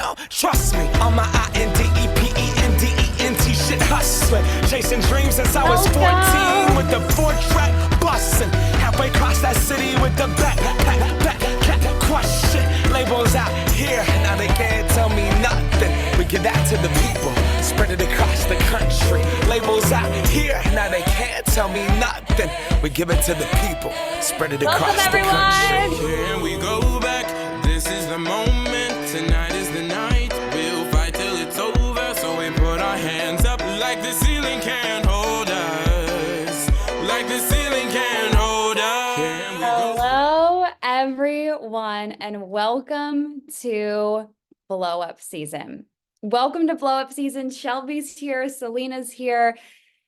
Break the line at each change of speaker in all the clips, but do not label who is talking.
now. Trust me, on my INDEPENDENT shit hustling. Chasing dreams since I was 14 with the 4-track bustin'. Halfway across that city with the back question. Labels out here, now they can't tell me nothing. We give that to the people, spread it across the country. Labels out here, now they can't tell me nothing. We give it to the people, spread it across the country.
Here we go back, this is the moment, tonight is the night. We'll fight till it's over, so we put our hands up like the ceiling can't hold us. Like the ceiling can't hold us.
Hello, everyone, and welcome to Blow Up Season. Welcome to Blow Up Season. Shelby's here, Selena's here.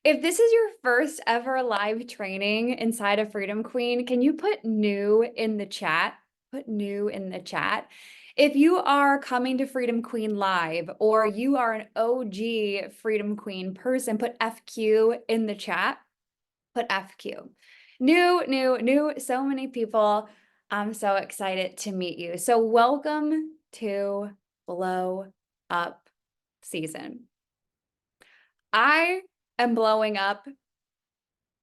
If this is your first ever live training inside of Freedom Queen, can you put new in the chat? Put new in the chat. If you are coming to Freedom Queen live or you are an OG Freedom Queen person, put FQ in the chat. Put FQ. New. So many people. I'm so excited to meet you. So welcome to Blow Up Season. I am blowing up.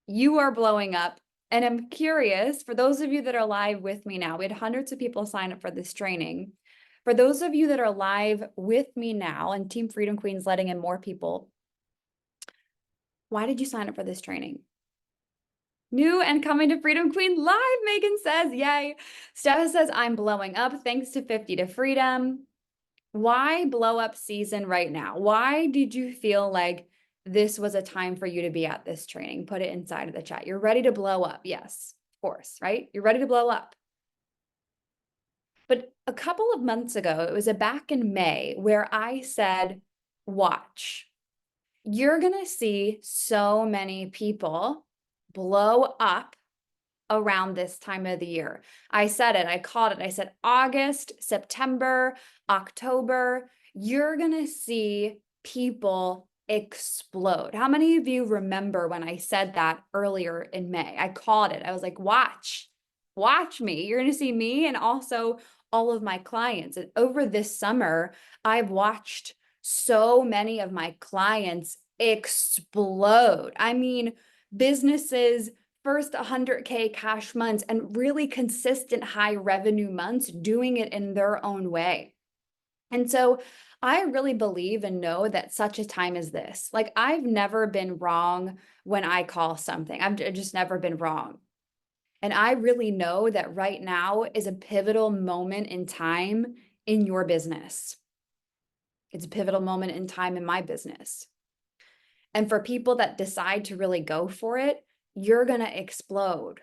You are blowing up. And I'm curious, for those of you that are live with me now, we had hundreds of people sign up for this training. For those of you that are live with me now, and Team Freedom Queen's letting in more people, why did you sign up for this training? New and coming to Freedom Queen live, Megan says, yay. Steph says, I'm blowing up, thanks to 50 to Freedom. Why blow up season right now? Why did you feel like this was a time for you to be at this training? Put it inside of the chat. You're ready to blow up. Yes, of course, right? You're ready to blow up. But a couple of months ago, it was back in May where I said, watch, you're going to see so many people blow up around this time of the year. I said it, I called it. I said August, September, October, you're going to see people explode. How many of you remember when I said that earlier in May? I called it. I was like, watch me. You're going to see me and also all of my clients. And over this summer, I've watched so many of my clients explode. I mean, businesses first 100K cash months and really consistent high revenue months doing it in their own way. And so I really believe and know that such a time as this, like I've never been wrong when I call something. I've just never been wrong. And I really know that right now is a pivotal moment in time in your business. It's a pivotal moment in time in my business. And for people that decide to really go for it, you're going to explode.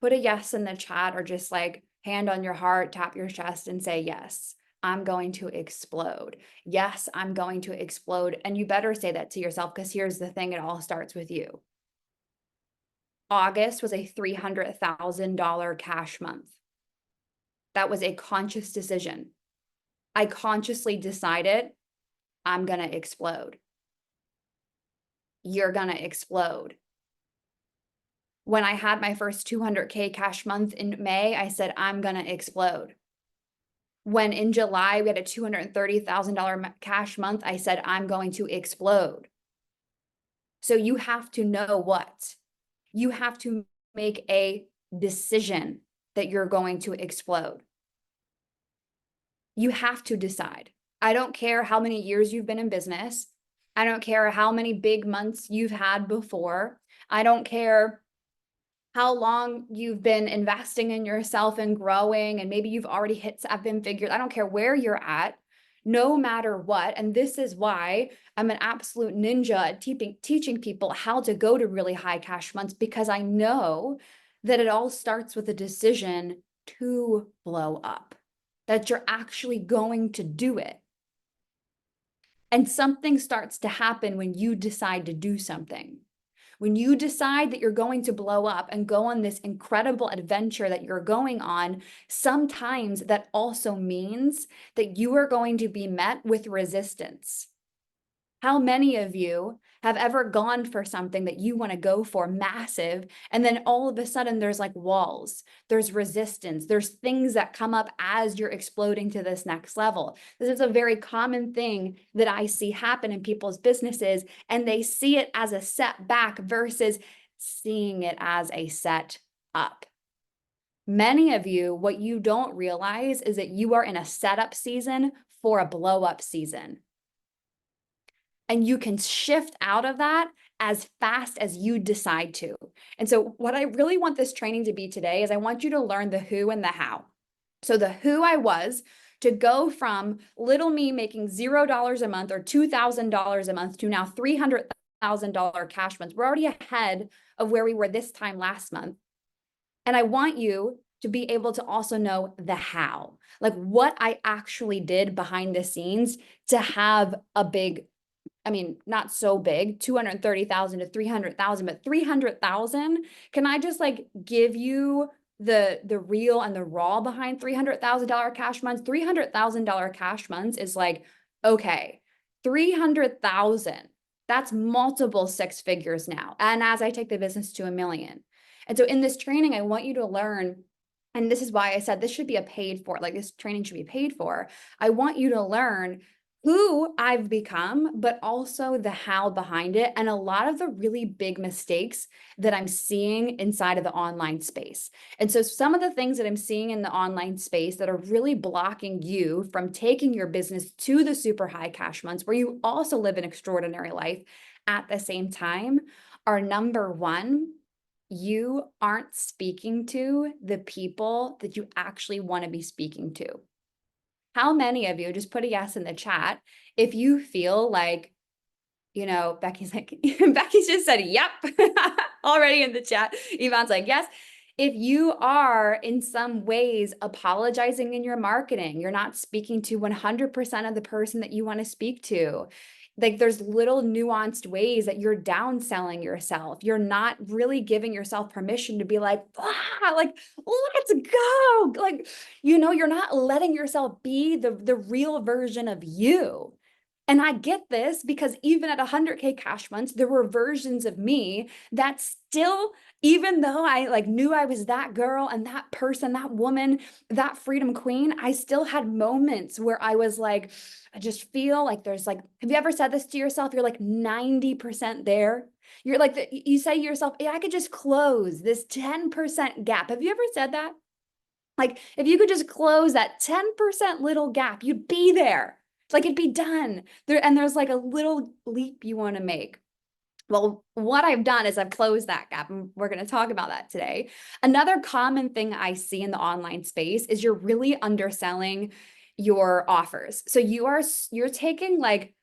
Put a yes in the chat or just like hand on your heart, tap your chest and say, yes, I'm going to explode. Yes, I'm going to explode. And you better say that to yourself because here's the thing, it all starts with you. August was a $300,000 cash month. That was a conscious decision. I consciously decided I'm going to explode. You're going to explode. When I had my first 200K cash month in May, I said, I'm going to explode. When in July, we had a $230,000 cash month, I said, I'm going to explode. So you have to know what? You have to make a decision that you're going to explode. You have to decide. I don't care how many years you've been in business. I don't care how many big months you've had before. I don't care how long you've been investing in yourself and growing, and maybe you've already hit 7 figures. I don't care where you're at, no matter what. And this is why I'm an absolute ninja at teaching people how to go to really high cash months, because I know that it all starts with a decision to blow up, that you're actually going to do it. And something starts to happen when you decide to do something. When you decide that you're going to blow up and go on this incredible adventure that you're going on, sometimes that also means that you are going to be met with resistance. How many of you have ever gone for something that you want to go for massive, and then all of a sudden there's like walls, there's resistance, there's things that come up as you're exploding to this next level. This is a very common thing that I see happen in people's businesses, and they see it as a setback versus seeing it as a set up. Many of you, what you don't realize is that you are in a setup season for a blow up season. And you can shift out of that as fast as you decide to. And so what I really want this training to be today is I want you to learn the who and the how. So the who I was to go from little me making $0 a month or $2,000 a month to now $300,000 cash months. We're already ahead of where we were this time last month. And I want you to be able to also know the how, like what I actually did behind the scenes to have a big, I mean, not so big, 230,000 to 300,000, but 300,000. Can I just like give you the real and the raw behind $300,000 cash months? $300,000 cash months is like, okay, 300,000, that's multiple six figures now. And as I take the business to $1 million. And so in this training, I want you to learn, and this is why I said this should be a paid for, like this training should be paid for. I want you to learn who I've become, but also the how behind it. And a lot of the really big mistakes that I'm seeing inside of the online space. And so some of the things that I'm seeing in the online space that are really blocking you from taking your business to the super high cash months, where you also live an extraordinary life at the same time, are number one, you aren't speaking to the people that you actually want to be speaking to. How many of you, just put a yes in the chat, if you feel like, you know, Becky's like, Becky's just said, yep, already in the chat. Yvonne's like, yes. If you are in some ways apologizing in your marketing, you're not speaking to 100% of the person that you want to speak to. Like there's little nuanced ways that you're downselling yourself. You're not really giving yourself permission to be like, like, let's go. Like, you know, you're not letting yourself be the real version of you. And I get this because even at 100K cash months, there were versions of me that still, even though I like knew I was that girl and that person, that woman, that freedom queen, I still had moments where I was like, I just feel like there's like, have you ever said this to yourself? You're like 90% there. You're like, you say to yourself, yeah, I could just close this 10% gap. Have you ever said that? Like, if you could just close that 10% little gap, you'd be there. Like it'd be done there. And there's like a little leap you want to make. Well, what I've done is I've closed that gap, and we're going to talk about that today. Another common thing I see in the online space is you're really underselling your offers. So you're taking like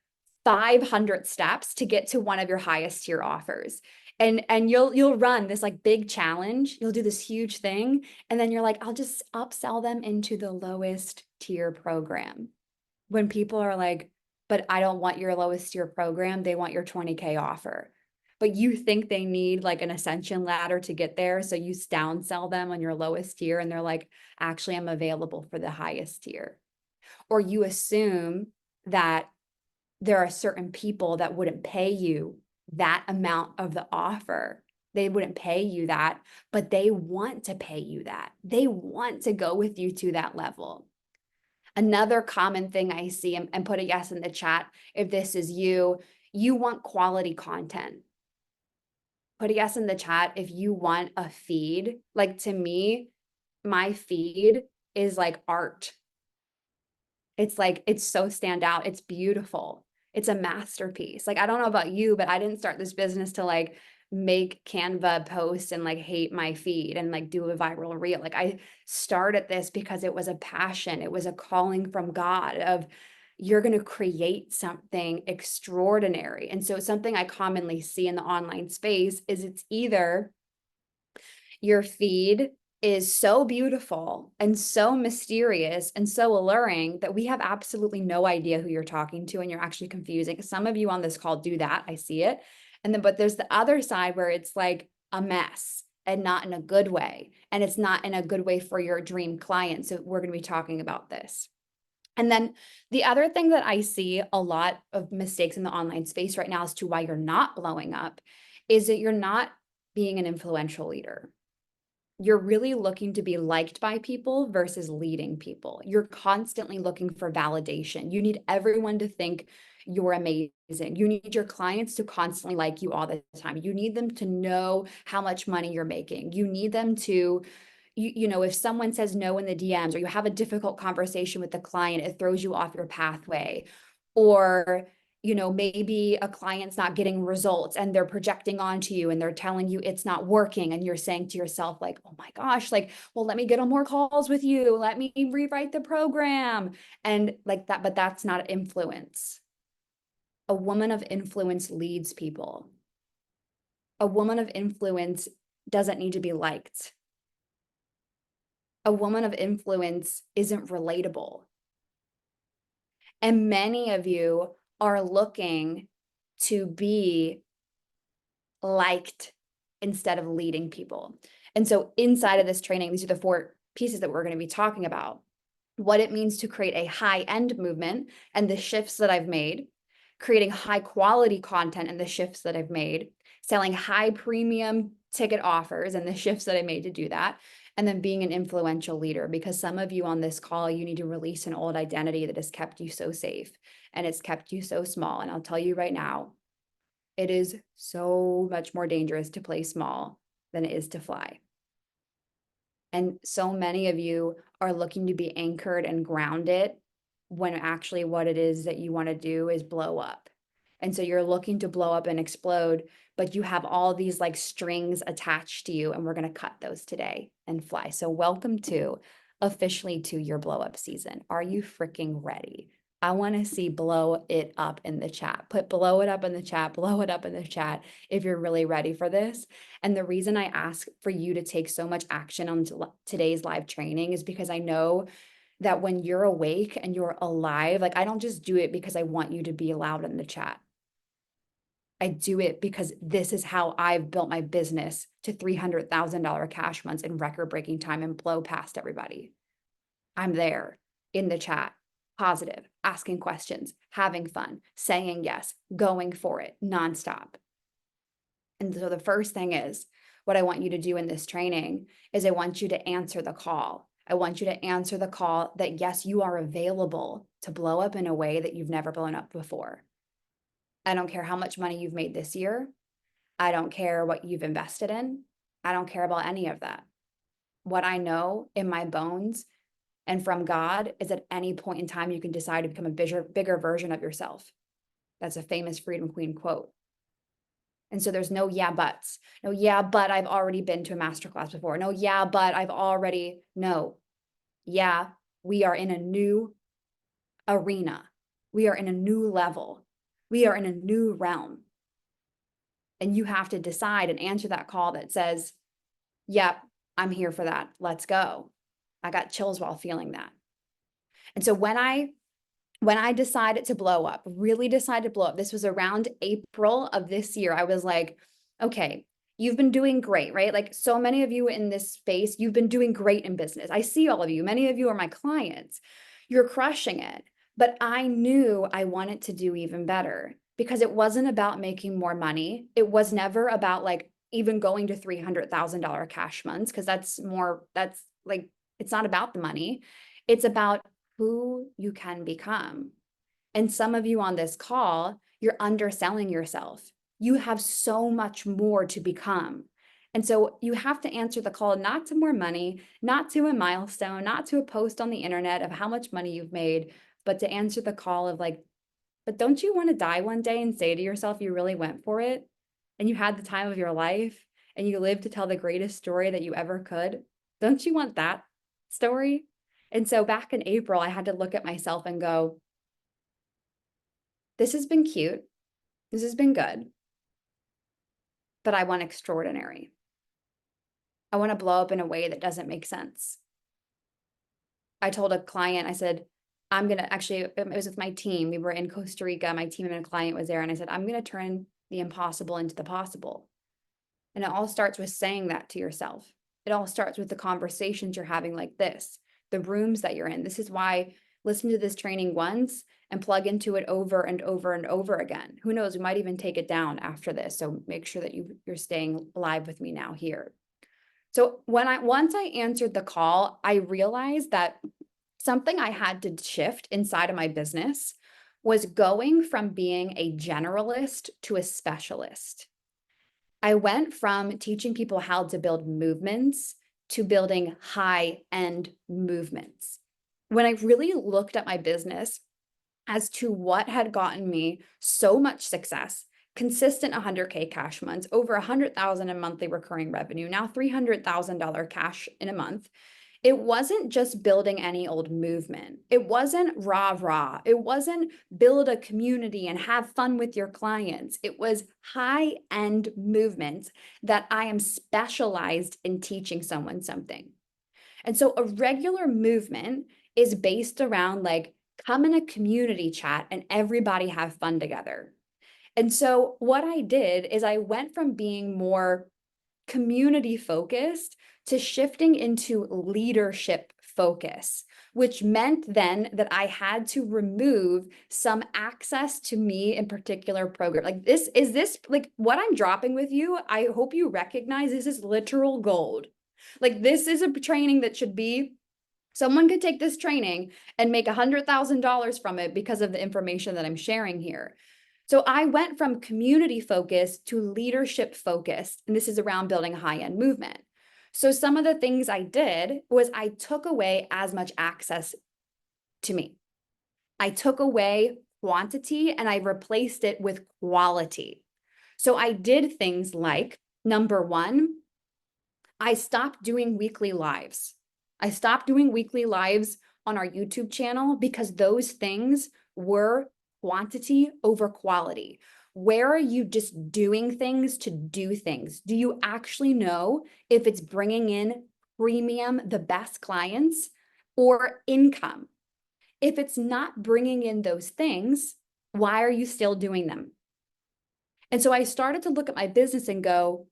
500 steps to get to one of your highest tier offers. And you'll run this like big challenge. You'll do this huge thing, and then you're like, I'll just upsell them into the lowest tier program. When people are like, but I don't want your lowest tier program, they want your 20K offer. But you think they need like an ascension ladder to get there. So you downsell them on your lowest tier, and they're like, actually, I'm available for the highest tier. Or you assume that there are certain people that wouldn't pay you that amount of the offer. They wouldn't pay you that, but they want to pay you that. They want to go with you to that level. Another common thing I see, and put a yes in the chat if this is you, you want quality content. Put a yes in the chat if you want a feed. Like to me, my feed is like art. It's like, it's so stand out. It's beautiful. It's a masterpiece. Like, I don't know about you, but I didn't start this business to like make Canva posts and like hate my feed and like do a viral reel. Like I started this because it was a passion. It was a calling from God of you're going to create something extraordinary. And so something I commonly see in the online space is it's either your feed is so beautiful and so mysterious and so alluring that we have absolutely no idea who you're talking to, and you're actually confusing. Some of you on this call do that. I see it. And then, but there's the other side where it's like a mess and not in a good way. And it's not in a good way for your dream client. So we're going to be talking about this. And then the other thing that I see a lot of mistakes in the online space right now as to why you're not blowing up is that you're not being an influential leader. You're really looking to be liked by people versus leading people. You're constantly looking for validation. You need everyone to think you're amazing. You need your clients to constantly like you all the time. You need them to know how much money you're making. You need them to, you know, if someone says no in the DMs or you have a difficult conversation with the client, it throws you off your pathway. Or you know, maybe a client's not getting results and they're projecting onto you and they're telling you it's not working. And you're saying to yourself, like, oh my gosh, like, well, let me get on more calls with you. Let me rewrite the program. And like that, but that's not influence. A woman of influence leads people. A woman of influence doesn't need to be liked. A woman of influence isn't relatable. And many of you are looking to be liked instead of leading people. And so inside of this training, these are the 4 pieces that we're going to be talking about. What it means to create a high-end movement and the shifts that I've made, creating high quality content and the shifts that I've made, selling high premium ticket offers and the shifts that I made to do that, and then being an influential leader, because some of you on this call, you need to release an old identity that has kept you so safe and it's kept you so small. And I'll tell you right now, it is so much more dangerous to play small than it is to fly. And so many of you are looking to be anchored and grounded when actually what it is that you want to do is blow up. And so you're looking to blow up and explode, but you have all these like strings attached to you, and we're going to cut those today and fly. So welcome to officially to your blow up season. Are you freaking ready? I want to see blow it up in the chat. Put blow it up in the chat, blow it up in the chat if you're really ready for this. And the reason I ask for you to take so much action on today's live training is because I know that when you're awake and you're alive, like I don't just do it because I want you to be loud in the chat. I do it because this is how I've built my business to $300,000 cash months in record-breaking time and blow past everybody. I'm there in the chat, positive, asking questions, having fun, saying yes, going for it nonstop. And so the first thing is, what I want you to do in this training is I want you to answer the call. I want you to answer the call that yes, you are available to blow up in a way that you've never blown up before. I don't care how much money you've made this year. I don't care what you've invested in. I don't care about any of that. What I know in my bones and from God is at any point in time, you can decide to become a bigger version of yourself. That's a famous Freedom Queen quote. And so there's no yeah, buts. No, yeah, but I've already been to a masterclass before. No, yeah, but I've already, no. Yeah, we are in a new arena. We are in a new level. We are in a new realm. And you have to decide and answer that call that says, yep, I'm here for that. Let's go. I got chills while feeling that. And so when I decided to blow up, really decided to blow up, this was around April of this year. I was like, okay, you've been doing great, right? Like so many of you in this space, you've been doing great in business. I see all of you. Many of you are my clients. You're crushing it. But I knew I wanted to do even better because it wasn't about making more money. It was never about like even going to $300,000 cash months, because that's like, it's not about the money. It's about who you can become. And some of you on this call, you're underselling yourself. You have so much more to become. And so you have to answer the call, not to more money, not to a milestone, not to a post on the internet of how much money you've made, but to answer the call of like, but don't you want to die one day and say to yourself, you really went for it and you had the time of your life and you lived to tell the greatest story that you ever could? Don't you want that story? And so back in April, I had to look at myself and go, this has been cute. This has been good, but I want extraordinary. I want to blow up in a way that doesn't make sense. I told a client, I said, I'm going to actually, it was with my team. We were in Costa Rica. My team and a client was there. And I said, I'm going to turn the impossible into the possible. And it all starts with saying that to yourself. It all starts with the conversations you're having like this, the rooms that you're in. This is why listen to this training once and plug into it over and over and over again. Who knows, we might even take it down after this. So make sure that you're staying live with me now here. So once I answered the call, I realized that something I had to shift inside of my business was going from being a generalist to a specialist. I went from teaching people how to build movements to building high-end movements. When I really looked at my business as to what had gotten me so much success, consistent 100K cash months, over 100,000 in monthly recurring revenue, now $300,000 cash in a month. It wasn't just building any old movement. It wasn't rah-rah. It wasn't build a community and have fun with your clients. It was high-end movements that I am specialized in teaching someone something. And so a regular movement is based around like, come in a community chat and everybody have fun together. And so what I did is I went from being more community focused to shifting into leadership focus, which meant then that I had to remove some access to me in particular program. Like this like what I'm dropping with you, I hope you recognize this is literal gold. Like this is a training that should be, someone could take this training and make $100,000 from it because of the information that I'm sharing here. So I went from community focused to leadership focused, and this is around building a high-end movement. So some of the things I did was I took away as much access to me. I took away quantity and I replaced it with quality. So I did things like, number one, I stopped doing weekly lives. I stopped doing weekly lives on our YouTube channel because those things were quantity over quality. Where are you just doing things to do things? Do you actually know if it's bringing in premium, the best clients, or income? If it's not bringing in those things, why are you still doing them? And so I started to look at my business and go,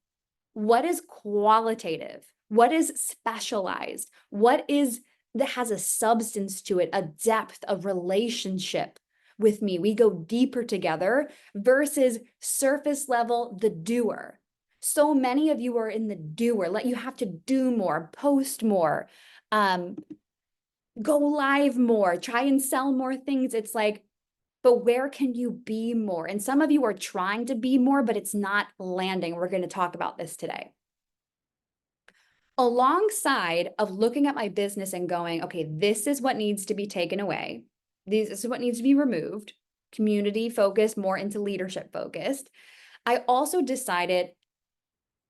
what is qualitative? What is specialized? What is that has a substance to it, a depth, a relationship with me? We go deeper together versus surface level, the doer. So many of you are in the doer, you have to do more, post more, go live more, try and sell more things. It's like, but where can you be more? And some of you are trying to be more, but it's not landing. We're going to talk about this today. Alongside of looking at my business and going, okay, this is what needs to be taken away. This is what needs to be removed. Community focused, more into leadership focused. I also decided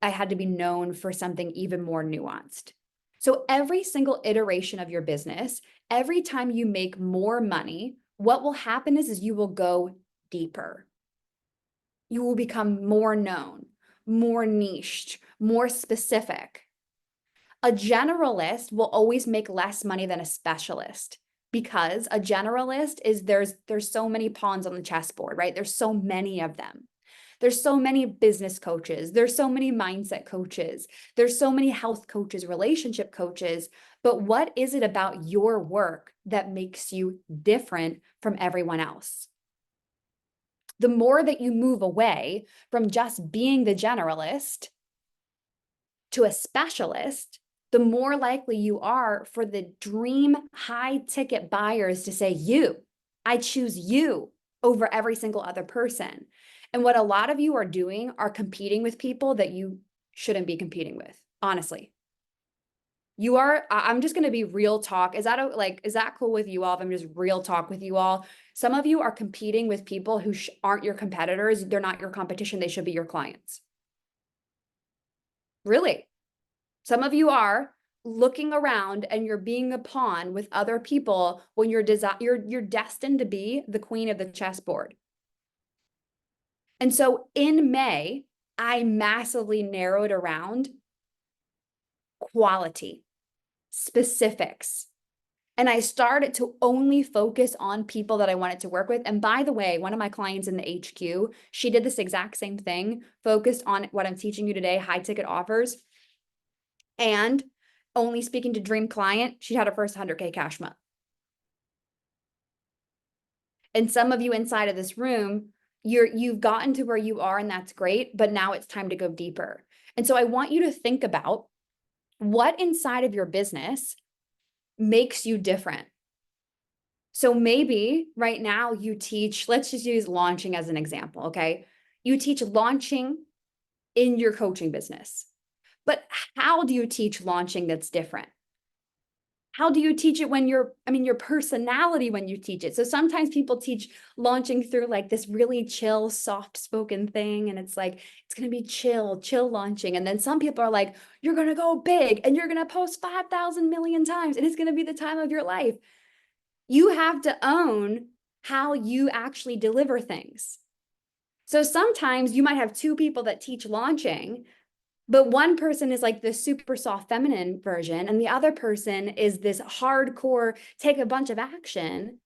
I had to be known for something even more nuanced. So every single iteration of your business, every time you make more money, what will happen is you will go deeper. You will become more known, more niched, more specific. A generalist will always make less money than a specialist because a generalist is there's so many pawns on the chessboard, right? There's so many of them. There's so many business coaches. There's so many mindset coaches. There's so many health coaches, relationship coaches. But what is it about your work that makes you different from everyone else? The more that you move away from just being the generalist to a specialist, the more likely you are for the dream high ticket buyers to say, I choose you over every single other person. And what a lot of you are doing are competing with people that you shouldn't be competing with, honestly. I'm just going to be real talk. Is that cool with you all? If I'm just real talk with you all, some of you are competing with people who aren't your competitors. They're not your competition. They should be your clients. Really. Some of you are looking around and you're being a pawn with other people when you're destined to be the queen of the chessboard. And so in May, I massively narrowed around quality, specifics. And I started to only focus on people that I wanted to work with. And by the way, one of my clients in the HQ, she did this exact same thing, focused on what I'm teaching you today, high ticket offers. And only speaking to dream client, she had her first 100K cash month. And some of you inside of this room, you've gotten to where you are, and that's great, but now it's time to go deeper. And so I want you to think about what inside of your business makes you different. So maybe right now you teach, let's just use launching as an example, okay? You teach launching in your coaching business. But how do you teach launching that's different? How do you teach it when your personality when you teach it? So sometimes people teach launching through like this really chill, soft-spoken thing, and it's like, it's gonna be chill launching. And then some people are like, you're gonna go big and you're gonna post 5,000 million times and it's gonna be the time of your life. You have to own how you actually deliver things. So sometimes you might have two people that teach launching, but one person is like the super soft feminine version, and the other person is this hardcore, take a bunch of action.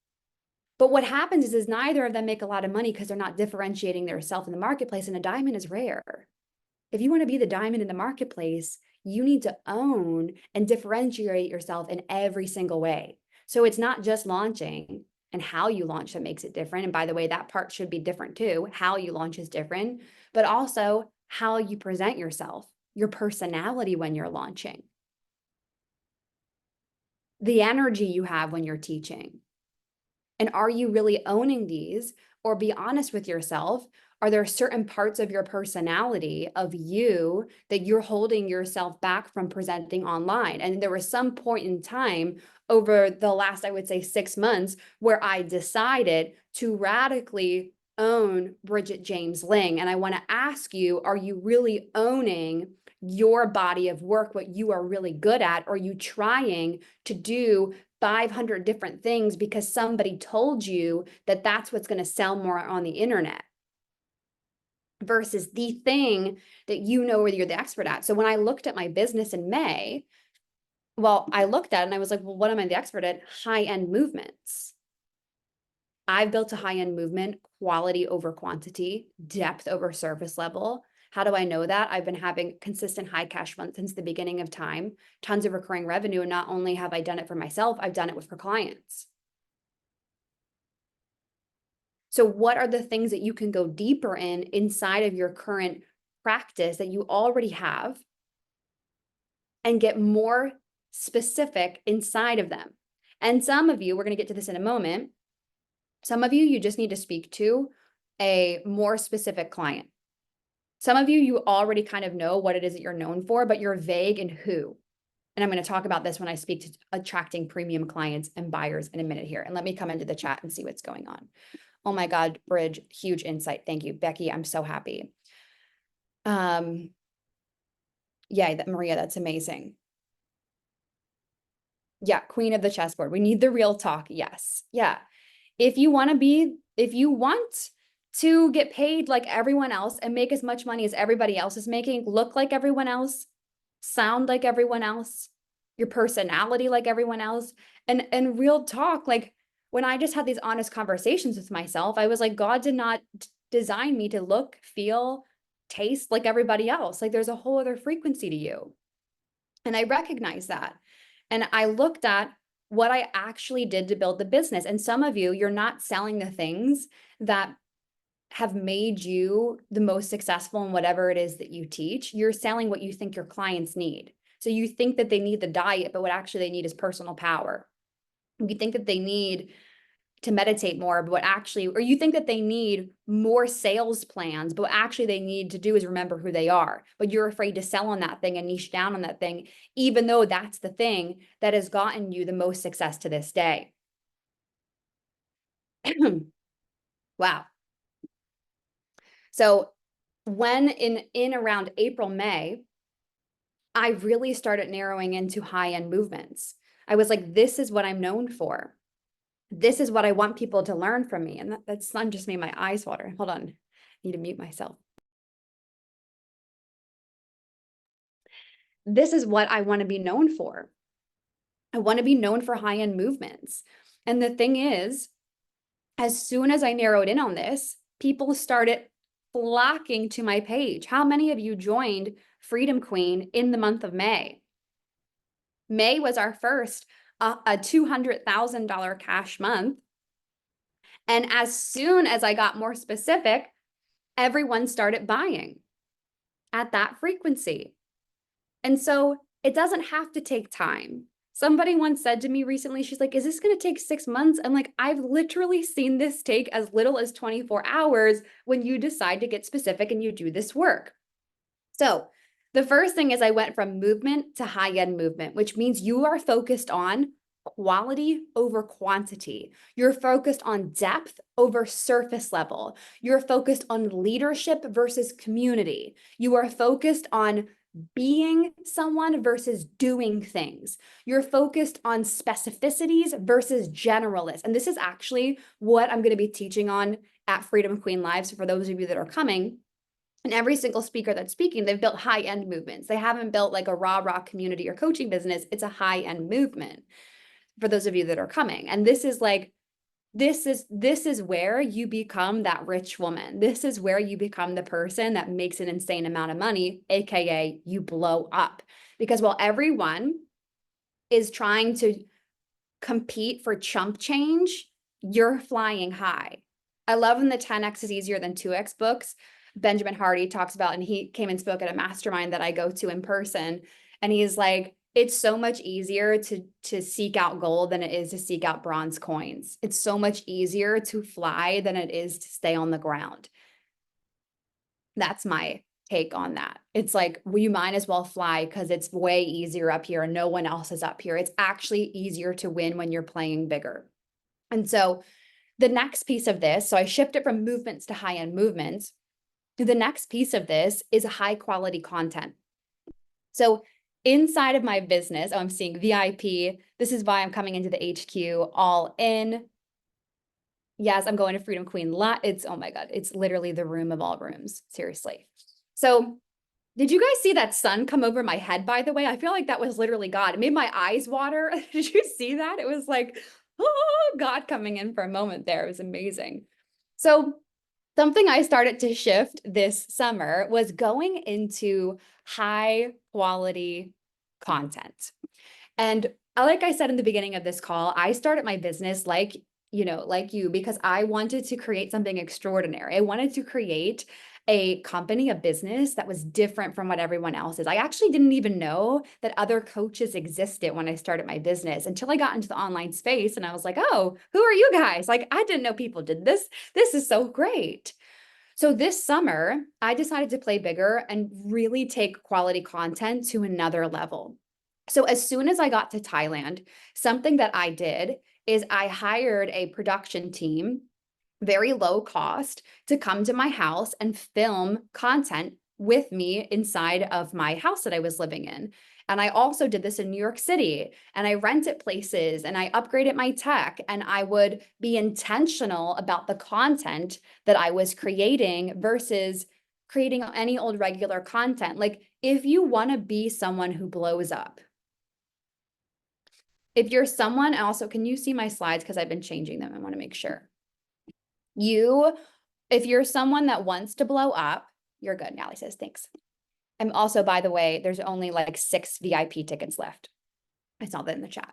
But what happens is neither of them make a lot of money because they're not differentiating themselves in the marketplace, and a diamond is rare. If you want to be the diamond in the marketplace, you need to own and differentiate yourself in every single way. So it's not just launching and how you launch that makes it different. And by the way, that part should be different too. How you launch is different, but also how you present yourself, your personality when you're launching, the energy you have when you're teaching. And are you really owning these? Or be honest with yourself. Are there certain parts of your personality, of you, that you're holding yourself back from presenting online? And there was some point in time over the last, I would say 6 months, where I decided to radically own Bridget James Ling. And I want to ask you, are you really owning your body of work, what you are really good at? Or are you trying to do 500 different things because somebody told you that that's what's going to sell more on the internet versus the thing that you know where you're the expert at? So when I looked at my business in May, well, I looked at it and I was like, well, what am I the expert at? High-end movements. I've built a high-end movement, quality over quantity, depth over surface level. How do I know that? I've been having consistent high cash months since the beginning of time, tons of recurring revenue. And not only have I done it for myself, I've done it for clients. So what are the things that you can go deeper in inside of your current practice that you already have and get more specific inside of them? And some of you, we're going to get to this in a moment, some of you, you just need to speak to a more specific client. Some of you, you already kind of know what it is that you're known for, but you're vague in who. And I'm going to talk about this when I speak to attracting premium clients and buyers in a minute here. And let me come into the chat and see what's going on. Oh my God, Bridge, huge insight. Thank you, Becky. I'm so happy. Yeah, Maria, that's amazing. Yeah, queen of the chessboard. We need the real talk. Yes. Yeah. If you want to get paid like everyone else and make as much money as everybody else is making, look like everyone else, sound like everyone else, your personality like everyone else, and real talk, like when I just had these honest conversations with myself, I was like, God did not design me to look, feel, taste like everybody else. Like there's a whole other frequency to you. And I recognize that. And I looked at what I actually did to build the business. And some of you, you're not selling the things that have made you the most successful in whatever it is that you teach. You're selling what you think your clients need. So you think that they need the diet, but what actually they need is personal power. You think that they need to meditate more, but what actually, or you think that they need more sales plans, but what actually they need to do is remember who they are. But you're afraid to sell on that thing and niche down on that thing, even though that's the thing that has gotten you the most success to this day. Wow. So when in around April, May, I really started narrowing into high-end movements. I was like, this is what I'm known for. This is what I want people to learn from me. And that sun just made my eyes water. Hold on, I need to mute myself. This is what I want to be known for. I want to be known for high-end movements. And the thing is, as soon as I narrowed in on this, people started flocking to my page. How many of you joined Freedom Queen in the month of May? May was our first a $200,000 cash month. And as soon as I got more specific, everyone started buying at that frequency. And so it doesn't have to take time. Somebody once said to me recently, she's like, is this going to take 6 months? I'm like, I've literally seen this take as little as 24 hours when you decide to get specific and you do this work. So the first thing is I went from movement to high-end movement, which means you are focused on quality over quantity. You're focused on depth over surface level. You're focused on leadership versus community. You are focused on being someone versus doing things. You're focused on specificities versus generalists. And this is actually what I'm going to be teaching on at Freedom Queen Lives for those of you that are coming. And every single speaker that's speaking, they've built high-end movements. They haven't built like a rah-rah community or coaching business. It's a high-end movement for those of you that are coming. And this is like, this is where you become that rich woman. This is where you become the person that makes an insane amount of money, AKA you blow up. Because while everyone is trying to compete for chump change, you're flying high. I love in the 10X is easier than 2X books, Benjamin Hardy talks about, and he came and spoke at a mastermind that I go to in person. And he's like, it's so much easier to seek out gold than it is to seek out bronze coins. It's so much easier to fly than it is to stay on the ground. That's my take on that. It's like, well, you might as well fly because it's way easier up here and no one else is up here. It's actually easier to win when you're playing bigger. And so the next piece of this, so I shifted from movements to high-end movements. The next piece of this is high quality content. So inside of my business, I'm seeing VIP. This is why I'm coming into the HQ all in. Yes, I'm going to Freedom Queen. It's, oh my God, it's literally the room of all rooms. Seriously. So did you guys see that sun come over my head, by the way? I feel like that was literally God. It made my eyes water. Did you see that? It was like, oh, God coming in for a moment there. It was amazing. So something I started to shift this summer was going into high quality content. And like I said in the beginning of this call, I started my business like you, because I wanted to create something extraordinary. I wanted to create a company, a business that was different from what everyone else is. I actually didn't even know that other coaches existed when I started my business until I got into the online space and I was like, oh, who are you guys? Like, I didn't know people did this. This is so great. So this summer, I decided to play bigger and really take quality content to another level. So as soon as I got to Thailand, something that I did is I hired a production team, very low cost, to come to my house and film content with me inside of my house that I was living in. And I also did this in New York City, and I rented places and I upgraded my tech, and I would be intentional about the content that I was creating versus creating any old regular content. Like, if you want to be someone who blows up, if you're someone, also, can you see my slides? Because I've been changing them. I want to make sure. If you're someone that wants to blow up, you're good. Nally says, thanks. And also, by the way, there's only like 6 VIP tickets left. I saw that in the chat.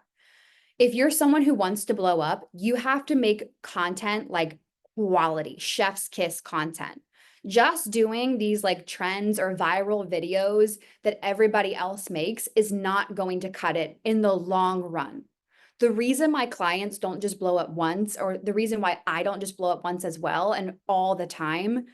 If you're someone who wants to blow up, you have to make content like quality, chef's kiss content. Just doing these like trends or viral videos that everybody else makes is not going to cut it in the long run. The reason my clients don't just blow up once, or the reason why I don't just blow up once as well and all the time,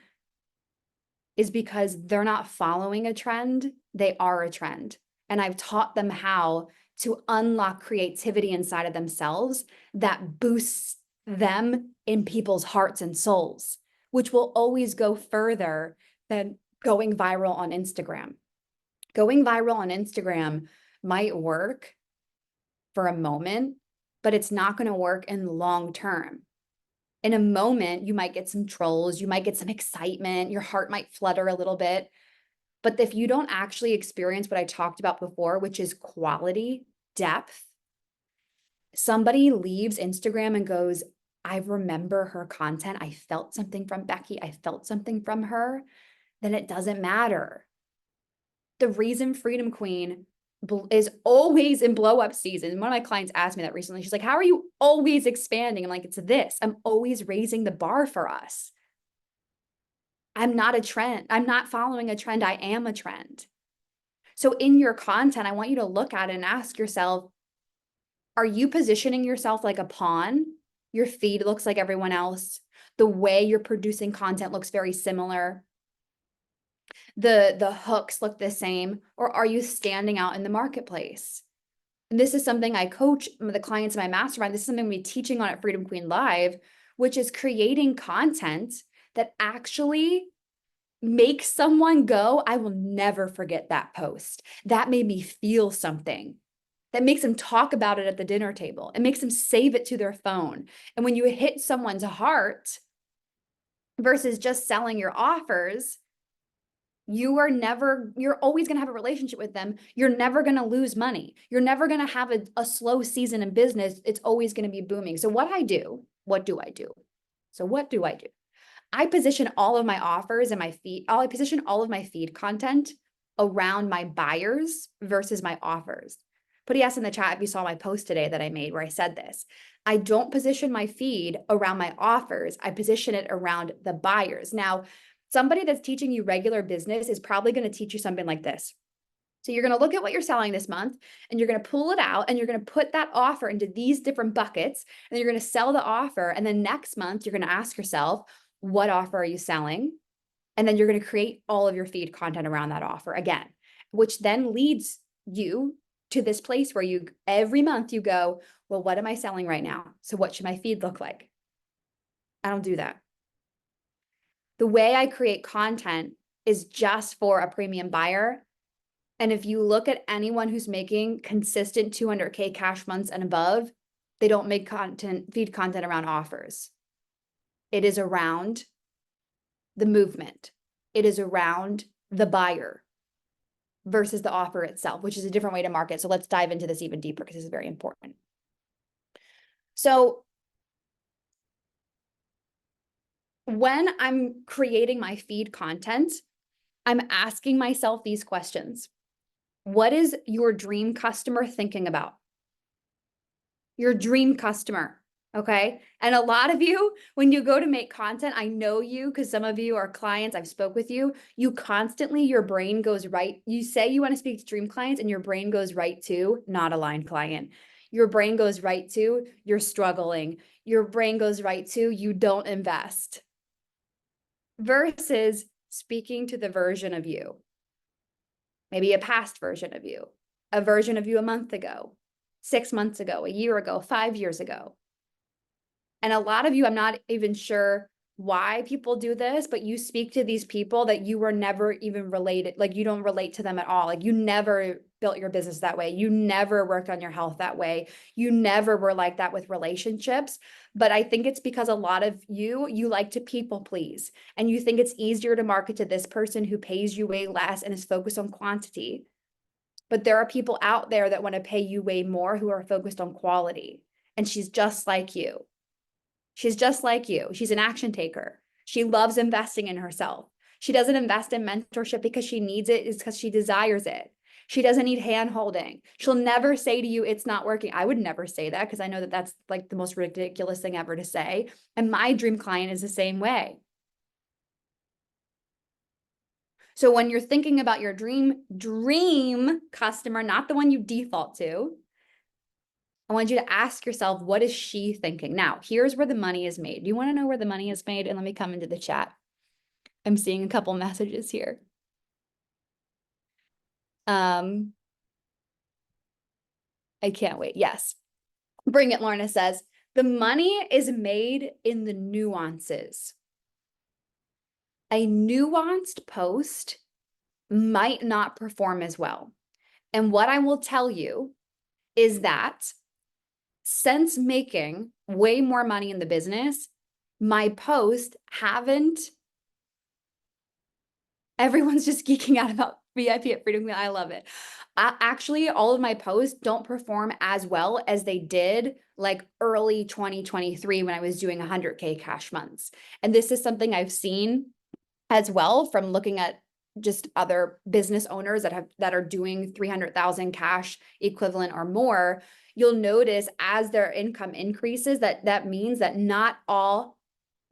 is because they're not following a trend, they are a trend. And I've taught them how to unlock creativity inside of themselves that boosts them in people's hearts and souls, which will always go further than going viral on Instagram. Going viral on Instagram might work for a moment, but it's not going to work in the long term. In a moment, you might get some trolls, you might get some excitement, your heart might flutter a little bit. But if you don't actually experience what I talked about before, which is quality, depth, somebody leaves Instagram and goes, I remember her content, I felt something from Becky, I felt something from her, then it doesn't matter. The reason Freedom Queen is always in blow up season. One of my clients asked me that recently. She's like, how are you always expanding? I'm like, it's this. I'm always raising the bar for us. I'm not a trend. I'm not following a trend. I am a trend. So in your content, I want you to look at it and ask yourself, are you positioning yourself like a pawn? Your feed looks like everyone else. The way you're producing content looks very similar. The hooks look the same, or are you standing out in the marketplace? And this is something I coach the clients in my mastermind. This is something we're teaching on at Freedom Queen Live, which is creating content that actually makes someone go, I will never forget that post. That made me feel something. That makes them talk about it at the dinner table. It makes them save it to their phone. And when you hit someone's heart versus just selling your offers, you're always going to have a relationship with them. You're never going to lose money. You're never going to have a slow season in business. It's always going to be booming. So what do I do? I position all of my offers and my feed. I position all of my feed content around my buyers versus my offers. Put a yes in the chat if you saw my post today that I made where I said this. I don't position my feed around my offers. I position it around the buyers. Now, somebody that's teaching you regular business is probably going to teach you something like this. So you're going to look at what you're selling this month and you're going to pull it out and you're going to put that offer into these different buckets and you're going to sell the offer. And then next month, you're going to ask yourself, what offer are you selling? And then you're going to create all of your feed content around that offer again, which then leads you to this place where you every month you go, well, what am I selling right now? So what should my feed look like? I don't do that. The way I create content is just for a premium buyer. And if you look at anyone who's making consistent 200K cash months and above, they don't make feed content around offers. It is around the movement. It is around the buyer versus the offer itself, which is a different way to market. So let's dive into this even deeper because this is very important. So when I'm creating my feed content, I'm asking myself these questions. What is your dream customer thinking about? Your dream customer, okay? And a lot of you, when you go to make content, I know you because some of you are clients, I've spoke with you, you constantly, your brain goes right. You say you want to speak to dream clients and your brain goes right to not aligned client. Your brain goes right to you're struggling. Your brain goes right to you don't invest. Versus speaking to the version of you, maybe a past version of you, a version of you a month ago, 6 months ago, a year ago, 5 years ago. And a lot of you, I'm not even sure why people do this, but you speak to these people that you were never even related, like you don't relate to them at all. Like you never built your business that way. You never worked on your health that way. You never were like that with relationships. But I think it's because a lot of you like to people please. And you think it's easier to market to this person who pays you way less and is focused on quantity. But there are people out there that want to pay you way more who are focused on quality. And she's just like you. She's just like you. She's an action taker. She loves investing in herself. She doesn't invest in mentorship because she needs it. It's because she desires it. She doesn't need hand holding. She'll never say to you, it's not working. I would never say that because I know that that's like the most ridiculous thing ever to say. And my dream client is the same way. So when you're thinking about your dream customer, not the one you default to, I want you to ask yourself, what is she thinking? Now, here's where the money is made. Do you want to know where the money is made? And let me come into the chat. I'm seeing a couple messages here. I can't wait. Yes. Bring it, Lorna says. The money is made in the nuances. A nuanced post might not perform as well. And what I will tell you is that since making way more money in the business, my posts haven't, everyone's just geeking out about VIP at Freedom Queen. I love it. Actually, all of my posts don't perform as well as they did like early 2023 when I was doing 100K cash months. And this is something I've seen as well from looking at just other business owners that are doing 300,000 cash equivalent or more, you'll notice as their income increases that means that not all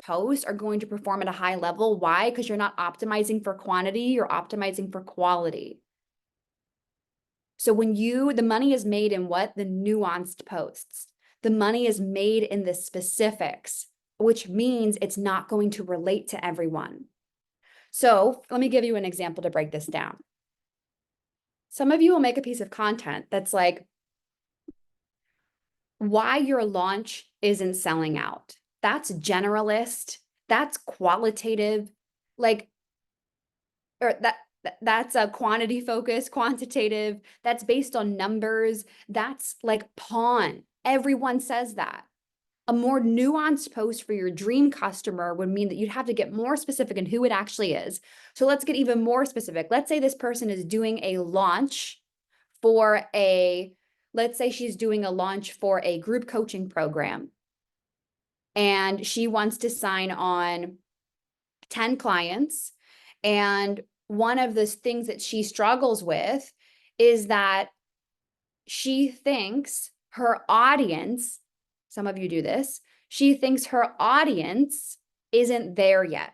posts are going to perform at a high level. Why? Because you're not optimizing for quantity, you're optimizing for quality. So when the money is made in what? The nuanced posts. The money is made in the specifics, which means it's not going to relate to everyone. So let me give you an example to break this down. Some of you will make a piece of content that's like, why your launch isn't selling out. That's generalist, that's qualitative, like, or that's a quantity focus, quantitative, that's based on numbers, that's like pawn. Everyone says that. A more nuanced post for your dream customer would mean that you'd have to get more specific in who it actually is. So let's get even more specific. Let's say this person is doing a launch for let's say she's doing a launch for a group coaching program. And she wants to sign on 10 clients. And one of the things that she struggles with is that she thinks her audience, some of you do this, she thinks her audience isn't there yet.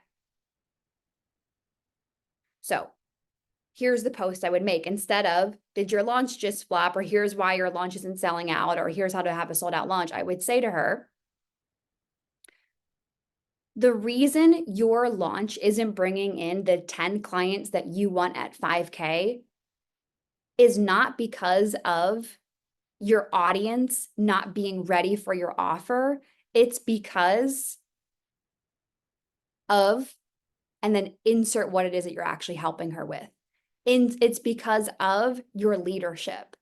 So here's the post I would make instead of, did your launch just flop? Or here's why your launch isn't selling out, or here's how to have a sold out launch. I would say to her, the reason your launch isn't bringing in the 10 clients that you want at 5K is not because of your audience not being ready for your offer. It's because of, and then insert what it is that you're actually helping her with. It's because of your leadership.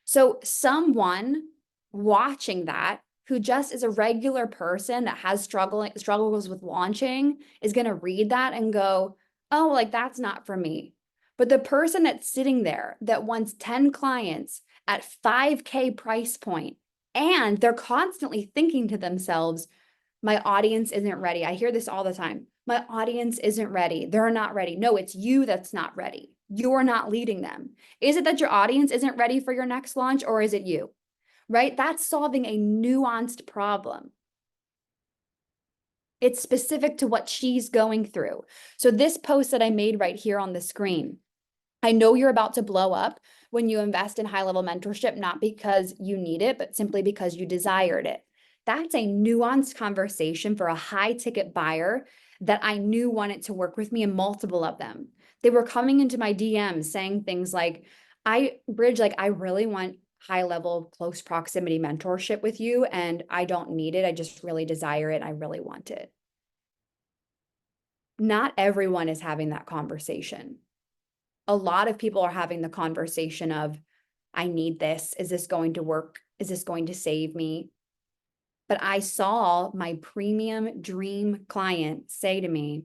So someone watching that who just is a regular person that has struggles with launching is going to read that and go, oh, like that's not for me. But the person that's sitting there that wants 10 clients at 5K price point, and they're constantly thinking to themselves, my audience isn't ready. I hear this all the time. My audience isn't ready. They're not ready. No, it's you that's not ready. You're not leading them. Is it that your audience isn't ready for your next launch, or is it you? Right? That's solving a nuanced problem. It's specific to what she's going through. So this post that I made right here on the screen, I know you're about to blow up when you invest in high-level mentorship, not because you need it, but simply because you desired it. That's a nuanced conversation for a high-ticket buyer that I knew wanted to work with me, and multiple of them. They were coming into my DMs saying things like, Bridge, like I really want high-level close proximity mentorship with you, and I don't need it. I just really desire it. And I really want it. Not everyone is having that conversation. A lot of people are having the conversation of, I need this. Is this going to work? Is this going to save me? But I saw my premium dream client say to me,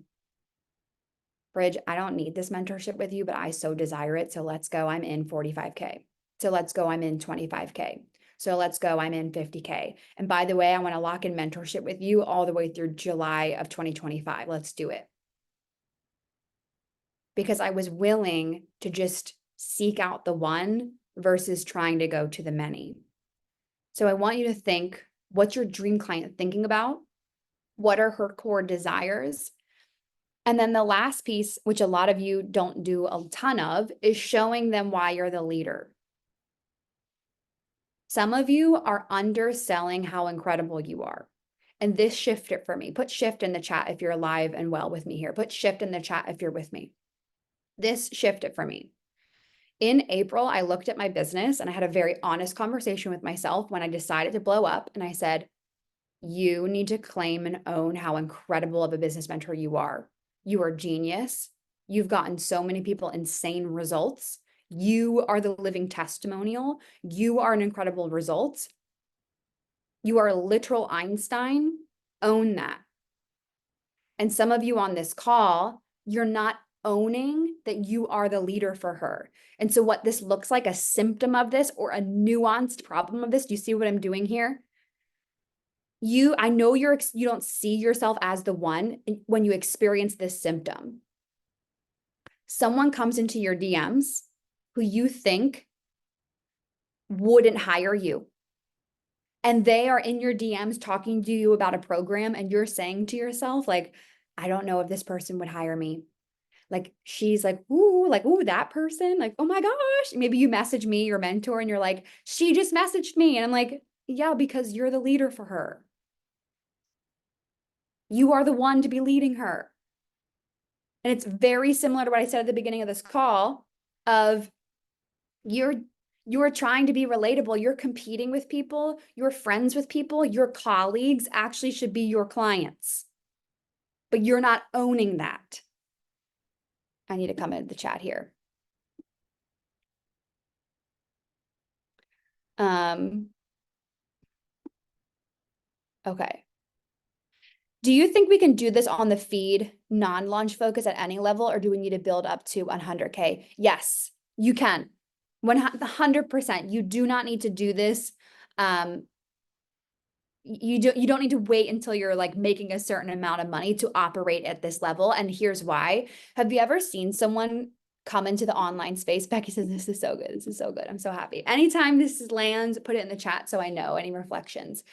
Bridge, I don't need this mentorship with you, but I so desire it. So let's go. I'm in 45K. So let's go. I'm in 25K. So let's go. I'm in 50K. And by the way, I want to lock in mentorship with you all the way through July of 2025. Let's do it. Because I was willing to just seek out the one versus trying to go to the many. So I want you to think, what's your dream client thinking about? What are her core desires? And then the last piece, which a lot of you don't do a ton of, is showing them why you're the leader. Some of you are underselling how incredible you are. And this shifted for me. Put shift in the chat if you're alive and well with me here. Put shift in the chat if you're with me. This shifted for me. In April, I looked at my business and I had a very honest conversation with myself when I decided to blow up. And I said, you need to claim and own how incredible of a business mentor you are. You are genius. You've gotten so many people insane results. You are the living testimonial. You are an incredible result. You are a literal Einstein. Own that. And some of you on this call, you're not owning that you are the leader for her. And so what this looks like, a symptom of this or a nuanced problem of this, do you see what I'm doing here? I know you don't see yourself as the one when you experience this symptom. someone comes into your DMs who you think wouldn't hire you, and they are in your DMs talking to you about a program, and you're saying to yourself, like, I don't know if this person would hire me. Like, she's like, ooh, that person, like, oh my gosh. Maybe you message me, your mentor, and you're like, she just messaged me. And I'm like, yeah, because you're the leader for her. You are the one to be leading her. And it's very similar to what I said at the beginning of this call of you're trying to be relatable. You're competing with people, you're friends with people, your colleagues actually should be your clients, but you're not owning that. I need to come into the chat here. Okay. Do you think we can do this on the feed, non-launch focus at any level, or do we need to build up to 100K? Yes, you can. 100%. You do not need to do this. You don't need to wait until you're like making a certain amount of money to operate at this level. And here's why. Have you ever seen someone come into the online space? Becky says, this is so good. This is so good. I'm so happy. Anytime this lands, put it in the chat so I know any reflections.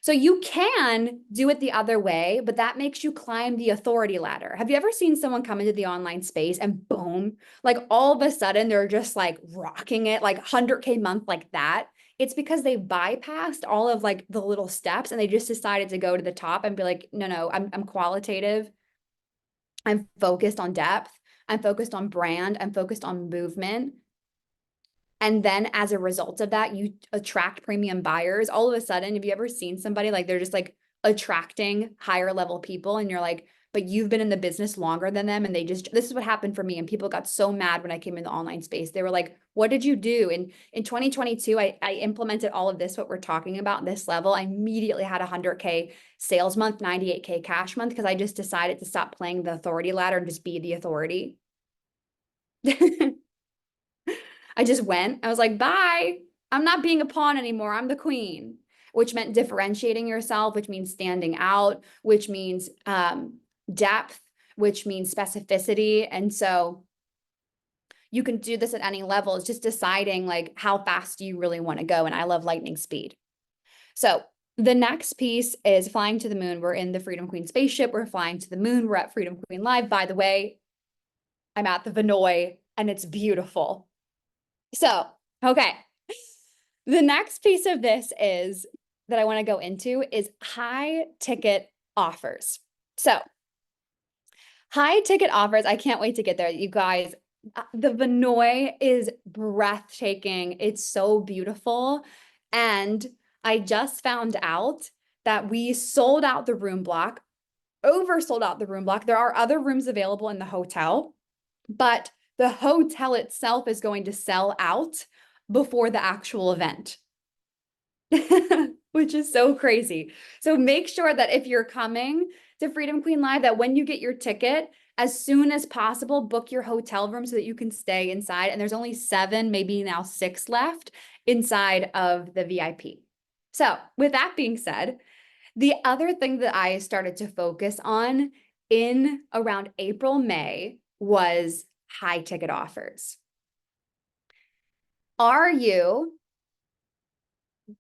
So you can do it the other way, but that makes you climb the authority ladder. Have you ever seen someone come into the online space and boom, like all of a sudden they're just like rocking it, like 100K month like that? It's because they bypassed all of like the little steps and they just decided to go to the top and be like, no, I'm qualitative. I'm focused on depth. I'm focused on brand. I'm focused on movement. And then as a result of that, you attract premium buyers. All of a sudden, have you ever seen somebody like they're just like attracting higher level people and you're like, but you've been in the business longer than them. And this is what happened for me. And people got so mad when I came in the online space. They were like, what did you do? And in 2022, I implemented all of this, what we're talking about, this level. I immediately had 100K sales month, 98K cash month, because I just decided to stop playing the authority ladder and just be the authority. I just went. I was like, bye. I'm not being a pawn anymore. I'm the queen, which meant differentiating yourself, which means standing out, which means depth, which means specificity. And so you can do this at any level. It's just deciding like how fast do you really want to go. And I love lightning speed. So the next piece is flying to the moon. We're in the Freedom Queen spaceship. We're flying to the moon. We're at Freedom Queen Live. By the way, I'm at the Vinoy and it's beautiful. So, okay. The next piece of this is that I want to go into is high ticket offers. So high ticket offers, I can't wait to get there. You guys, the Vinoy is breathtaking. It's so beautiful. And I just found out that we sold out the room block, oversold out the room block. There are other rooms available in the hotel, but the hotel itself is going to sell out before the actual event, which is so crazy. So make sure that if you're coming to Freedom Queen Live, that when you get your ticket, as soon as possible, book your hotel room so that you can stay inside. And there's only 7, maybe now 6 left inside of the VIP. So with that being said, the other thing that I started to focus on in around April, May was high ticket offers. Are you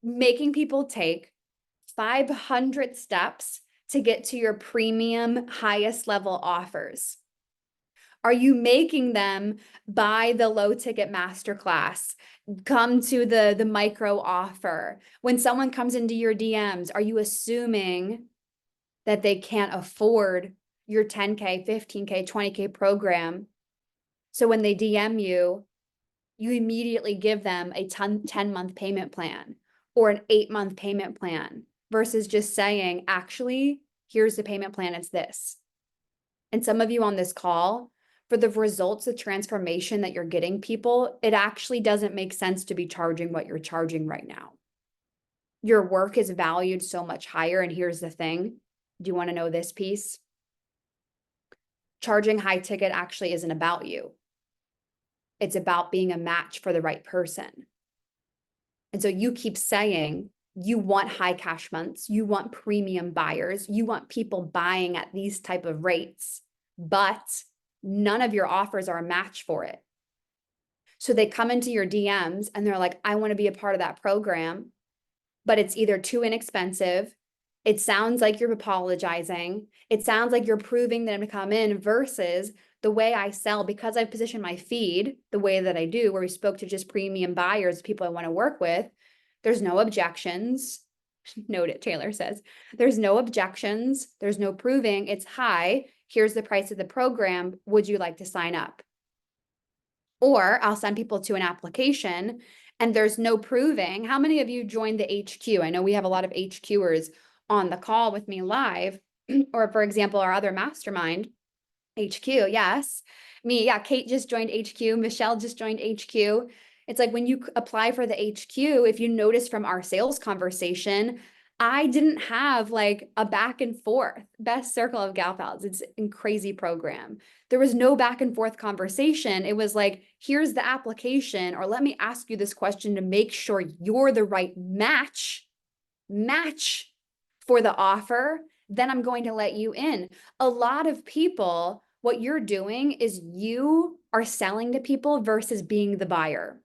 making people take 500 steps to get to your premium highest level offers? Are you making them buy the low ticket masterclass, come to the micro offer? When someone comes into your DMs, are you assuming that they can't afford your 10K, 15K, 20K program? So when they DM you, you immediately give them a 10-month payment plan or an 8-month payment plan versus just saying, actually, here's the payment plan, it's this. And some of you on this call, for the results of transformation that you're getting people, it actually doesn't make sense to be charging what you're charging right now. Your work is valued so much higher. And here's the thing. Do you want to know this piece? Charging high ticket actually isn't about you. It's about being a match for the right person. And so you keep saying you want high cash months, you want premium buyers, you want people buying at these type of rates, but none of your offers are a match for it. So they come into your DMs and they're like, I want to be a part of that program, but it's either too inexpensive. It sounds like you're apologizing. It sounds like you're proving them to come in versus the way I sell, because I've positioned my feed the way that I do, where we spoke to just premium buyers, people I want to work with. There's no objections. Note it, Taylor says. There's no objections. There's no proving. It's hi, here's the price of the program. Would you like to sign up? Or I'll send people to an application and there's no proving. How many of you joined the HQ? I know we have a lot of HQers on the call with me live, or for example, our other mastermind, HQ. Yes. Me. Yeah. Kate just joined HQ. Michelle just joined HQ. It's like when you apply for the HQ, if you notice from our sales conversation, I didn't have like a back and forth. Best circle of gal pals. It's a crazy program. There was no back and forth conversation. It was like, here's the application, or let me ask you this question to make sure you're the right match for the offer. Then I'm going to let you in. A lot of people, what you're doing is you are selling to people versus being the buyer.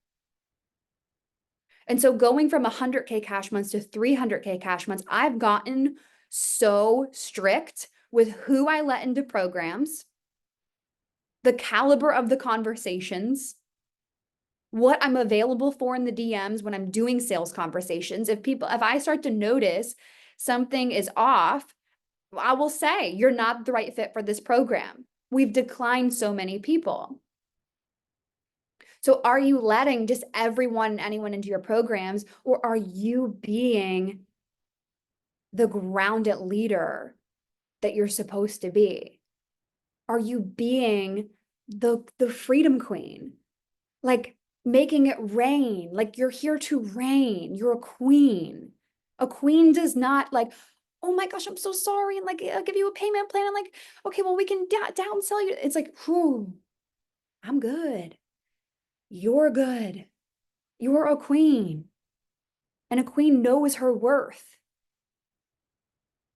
And so going from 100K cash months to 300K cash months, I've gotten so strict with who I let into programs, the caliber of the conversations, what I'm available for in the DMs when I'm doing sales conversations. If I start to notice something is off, I will say, you're not the right fit for this program. We've declined so many people. So are you letting just everyone and anyone into your programs, or are you being the grounded leader that you're supposed to be? Are you being the freedom queen? Like making it rain, like you're here to reign. You're a queen. A queen does not like, oh my gosh, I'm so sorry. And like, I'll give you a payment plan. I'm like, okay, well, we can downsell you. It's like, whew, I'm good. You're good. You're a queen. And a queen knows her worth.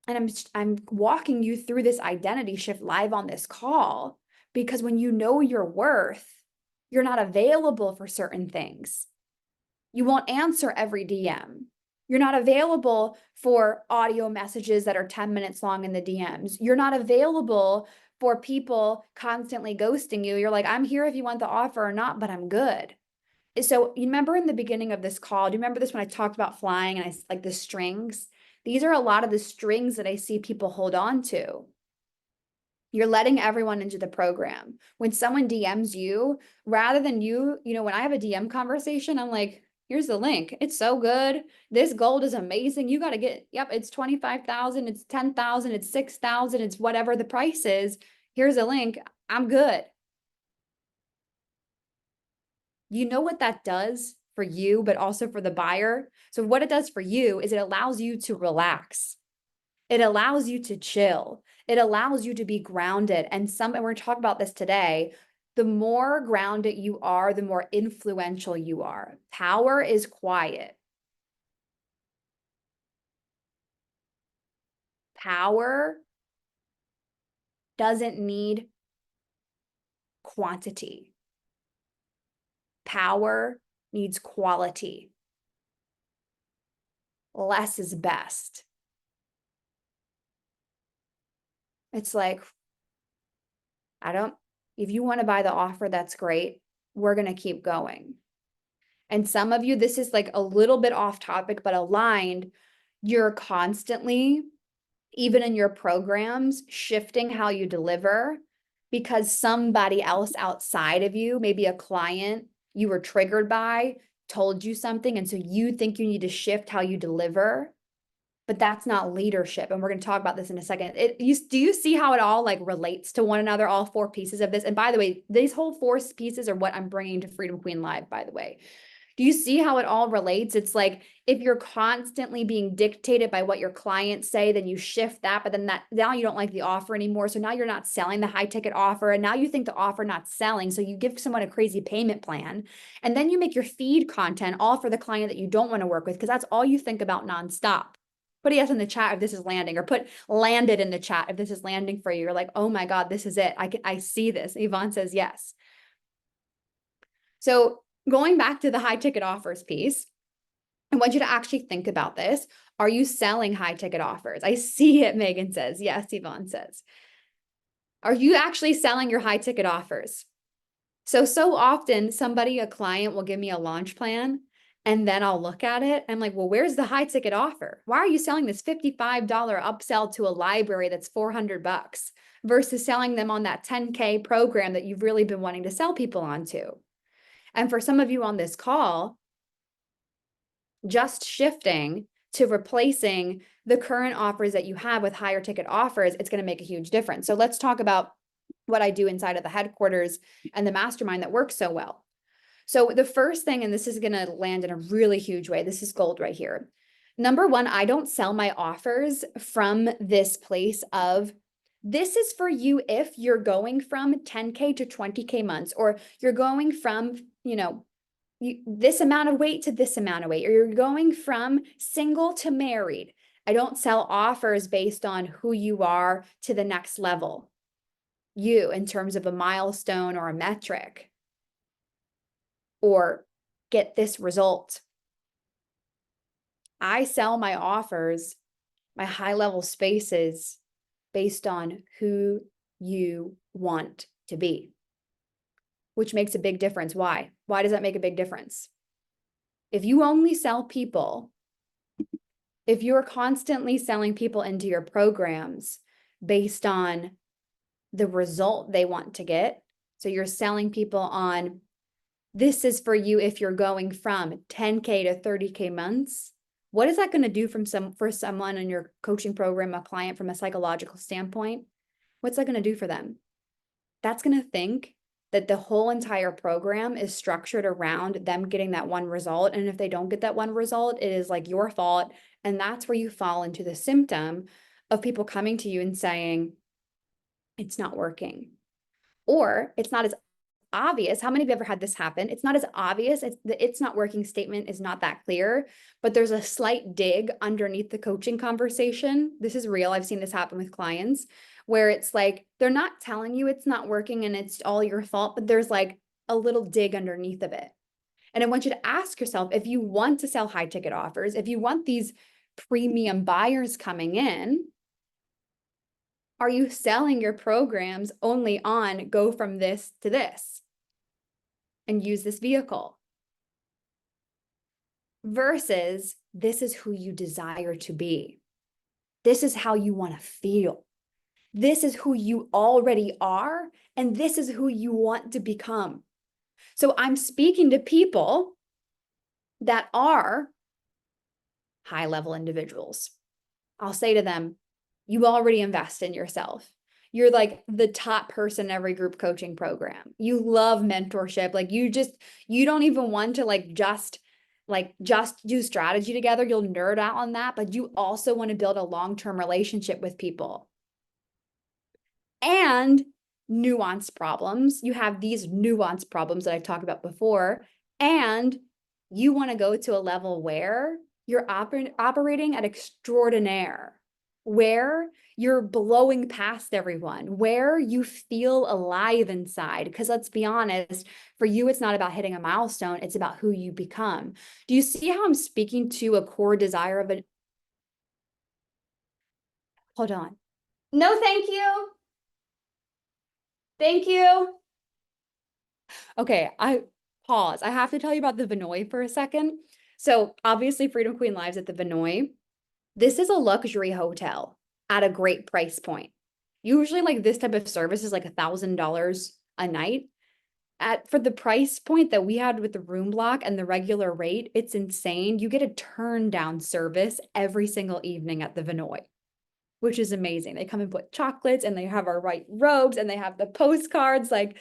And I'm walking you through this identity shift live on this call, because when you know your worth, you're not available for certain things. You won't answer every DM. You're not available for audio messages that are 10 minutes long in the DMs. You're not available for people constantly ghosting you. You're like, I'm here if you want the offer or not, but I'm good. So you remember in the beginning of this call, do you remember this when I talked about flying and I like the strings? These are a lot of the strings that I see people hold on to. You're letting everyone into the program. When someone DMs you, rather than when I have a DM conversation, I'm like, here's the link. It's so good. This gold is amazing. You got to it's 25,000, it's 10,000, it's 6,000, it's whatever the price is. Here's a link. I'm good. You know what that does for you, but also for the buyer. So what it does for you is it allows you to relax. It allows you to chill. It allows you to be grounded. And we're going to talk about this today. The more grounded you are, the more influential you are. Power is quiet. Power doesn't need quantity. Power needs quality. Less is best. It's like, if you want to buy the offer, that's great. We're going to keep going. And some of you, this is like a little bit off topic, but aligned. You're constantly, even in your programs, shifting how you deliver because somebody else outside of you, maybe a client you were triggered by, told you something. And so you think you need to shift how you deliver, but that's not leadership. And we're going to talk about this in a second. Do you see how it all like relates to one another, all four pieces of this? And by the way, these whole four pieces are what I'm bringing to Freedom Queen Live, by the way. Do you see how it all relates? It's like, if you're constantly being dictated by what your clients say, then you shift that, but then now you don't like the offer anymore. So now you're not selling the high ticket offer. And now you think the offer not selling. So you give someone a crazy payment plan. And then you make your feed content all for the client that you don't want to work with, because that's all you think about nonstop. Put a yes in the chat if this is landing, or put landed in the chat if this is landing for you. You're like, oh my God, this is it. I see this. Yvonne says yes. So going back to the high ticket offers piece, I want you to actually think about this. Are you selling high ticket offers? I see it, Megan says. Yes, Yvonne says. Are you actually selling your high ticket offers? So often a client will give me a launch plan, and then I'll look at it. I'm like, well, where's the high ticket offer? Why are you selling this $55 upsell to a library that's $400 versus selling them on that 10K program that you've really been wanting to sell people onto? And for some of you on this call, just shifting to replacing the current offers that you have with higher ticket offers, it's going to make a huge difference. So let's talk about what I do inside of the headquarters and the mastermind that works so well. So the first thing, and this is going to land in a really huge way, this is gold right here. Number one, I don't sell my offers from this place of, this is for you if you're going from 10K to 20K months, or you're going from, this amount of weight to this amount of weight, or you're going from single to married. I don't sell offers based on who you are to the next level, you in terms of a milestone or a metric, or get this result. I sell my offers, my high level spaces, based on who you want to be, which makes a big difference. Why? Why does that make a big difference? If you only sell people, if you're constantly selling people into your programs based on the result they want to get, so you're selling people on, this is for you if you're going from 10K to 30K months, what is that going to do for someone in your coaching program, a client, from a psychological standpoint? What's that going to do for them? That's going to think that the whole entire program is structured around them getting that one result. And if they don't get that one result, it is like your fault. And that's where you fall into the symptom of people coming to you and saying, it's not working, or it's not as obvious. How many of you ever had this happen? It's not as obvious. It's not working statement is not that clear, but there's a slight dig underneath the coaching conversation. This is real. I've seen this happen with clients where it's like, they're not telling you it's not working and it's all your fault, but there's like a little dig underneath of it. And I want you to ask yourself, if you want to sell high ticket offers, if you want these premium buyers coming in, are you selling your programs only on go from this to this and use this vehicle? Versus this is who you desire to be. This is how you want to feel. This is who you already are, and this is who you want to become. So I'm speaking to people that are high-level individuals. I'll say to them, you already invest in yourself. You're like the top person in every group coaching program. You love mentorship. Like you don't even want to just do strategy together. You'll nerd out on that, but you also want to build a long-term relationship with people. And nuanced problems. You have these nuanced problems that I've talked about before, and you want to go to a level where you're operating at extraordinaire, where you're blowing past everyone, where you feel alive inside. Because let's be honest, for you, it's not about hitting a milestone. It's about who you become. Do you see how I'm speaking to a core desire of it? Hold on. No, thank you. Thank you. Okay, I pause. I have to tell you about the Vinoy for a second. So obviously Freedom Queen Lives at the Vinoy. This is a luxury hotel at a great price point. Usually like this type of service is like $1,000 a night. For the price point that we had with the room block and the regular rate, it's insane. You get a turn down service every single evening at the Vinoy, which is amazing. They come and put chocolates and they have our white robes and they have the postcards. Like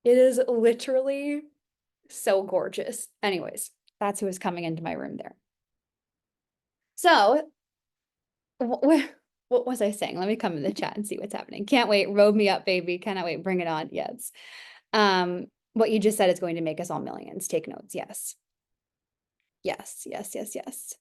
it is literally so gorgeous. Anyways, that's who was coming into my room there. So what was I saying? Let me come in the chat and see what's happening. Can't wait. Robe me up, baby. Cannot wait. Bring it on. Yes. What you just said is going to make us all millions. Take notes. Yes. Yes, yes, yes, yes.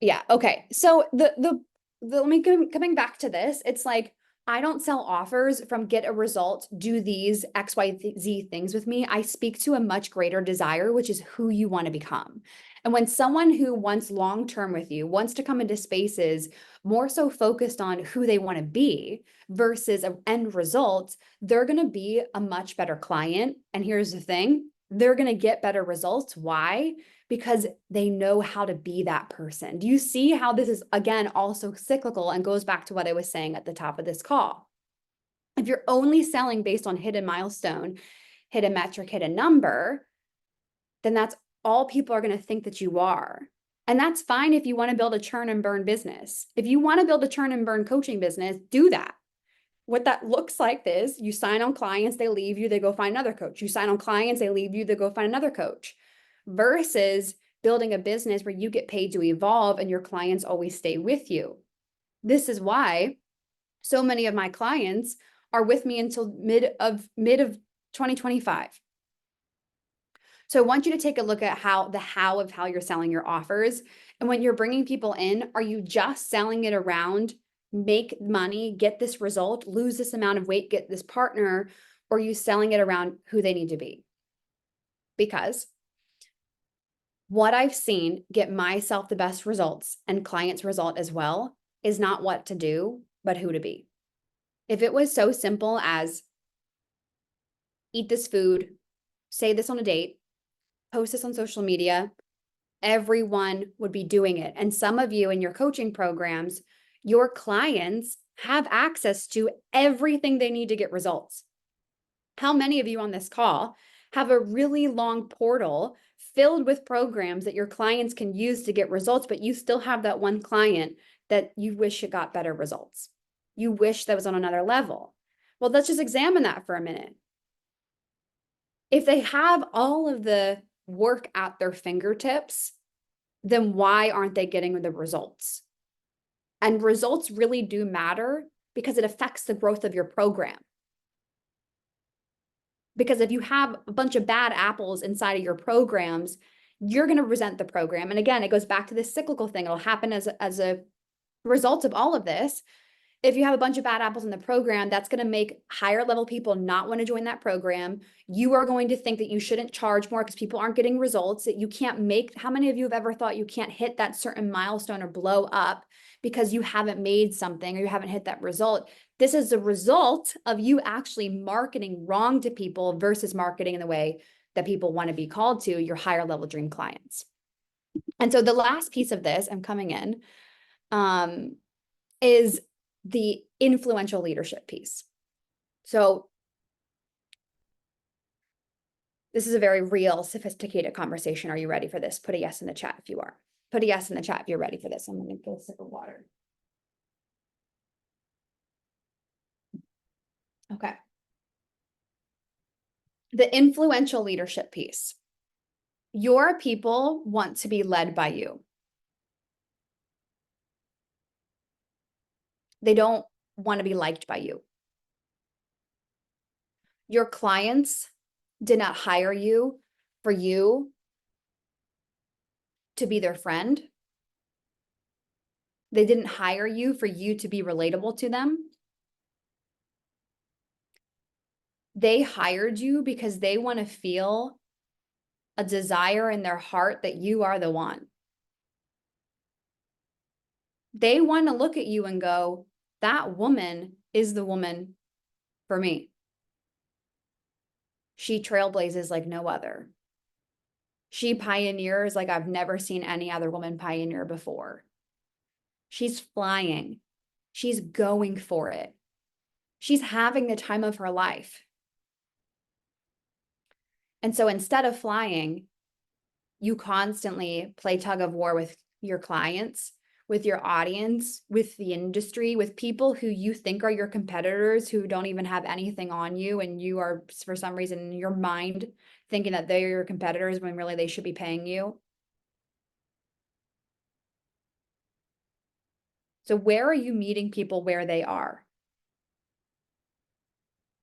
Yeah. Okay. So let me coming back to this. It's like, I don't sell offers from get a result, do these X, Y, Z things with me. I speak to a much greater desire, which is who you want to become. And when someone who wants long-term with you wants to come into spaces more so focused on who they want to be versus an end result, they're going to be a much better client. And here's the thing, they're going to get better results. Why? Because they know how to be that person. Do you see how this is, again, also cyclical and goes back to what I was saying at the top of this call? If you're only selling based on hit a milestone, hit a metric, hit a number, then that's all people are going to think that you are. And that's fine if you want to build a churn and burn business. If you want to build a churn and burn coaching business, do that. What that looks like is you sign on clients, they leave you, they go find another coach. You sign on clients, they leave you, they go find another coach. Versus building a business where you get paid to evolve and your clients always stay with you. This is why so many of my clients are with me until mid of 2025. So I want you to take a look at how you're selling your offers. And when you're bringing people in, are you just selling it around make money, get this result, lose this amount of weight, get this partner, or are you selling it around who they need to be? Because what I've seen get myself the best results and clients result as well is not what to do, but who to be. If it was so simple as eat this food, say this on a date, post this on social media, everyone would be doing it. And some of you in your coaching programs, your clients have access to everything they need to get results. How many of you on this call have a really long portal filled with programs that your clients can use to get results, but you still have that one client that you wish it got better results? You wish that was on another level. Well, let's just examine that for a minute. If they have all of the work at their fingertips, then why aren't they getting the results? And results really do matter because it affects the growth of your program. Because if you have a bunch of bad apples inside of your programs, you're going to resent the program. And again, it goes back to this cyclical thing. It'll happen as a result of all of this. If you have a bunch of bad apples in the program, that's going to make higher level people not want to join that program. You are going to think that you shouldn't charge more because people aren't getting results, that you can't make. How many of you have ever thought you can't hit that certain milestone or blow up because you haven't made something or you haven't hit that result? This is a result of you actually marketing wrong to people versus marketing in the way that people want to be called to, your higher level dream clients. And so the last piece of this, I'm coming in, is the influential leadership piece. So this is a very real, sophisticated conversation. Are you ready for this? Put a yes in the chat if you are. Put a yes in the chat if you're ready for this. I'm going to get a sip of water. Okay. The influential leadership piece. Your people want to be led by you. They don't want to be liked by you. Your clients did not hire you for you to be their friend. They didn't hire you for you to be relatable to them. They hired you because they want to feel a desire in their heart that you are the one. They want to look at you and go, that woman is the woman for me. She trailblazes like no other. She pioneers like I've never seen any other woman pioneer before. She's flying. She's going for it. She's having the time of her life. And so instead of flying, you constantly play tug of war with your clients, with your audience, with the industry, with people who you think are your competitors who don't even have anything on you. And you are, for some reason, in your mind, thinking that they're your competitors when really they should be paying you. So where are you meeting people where they are?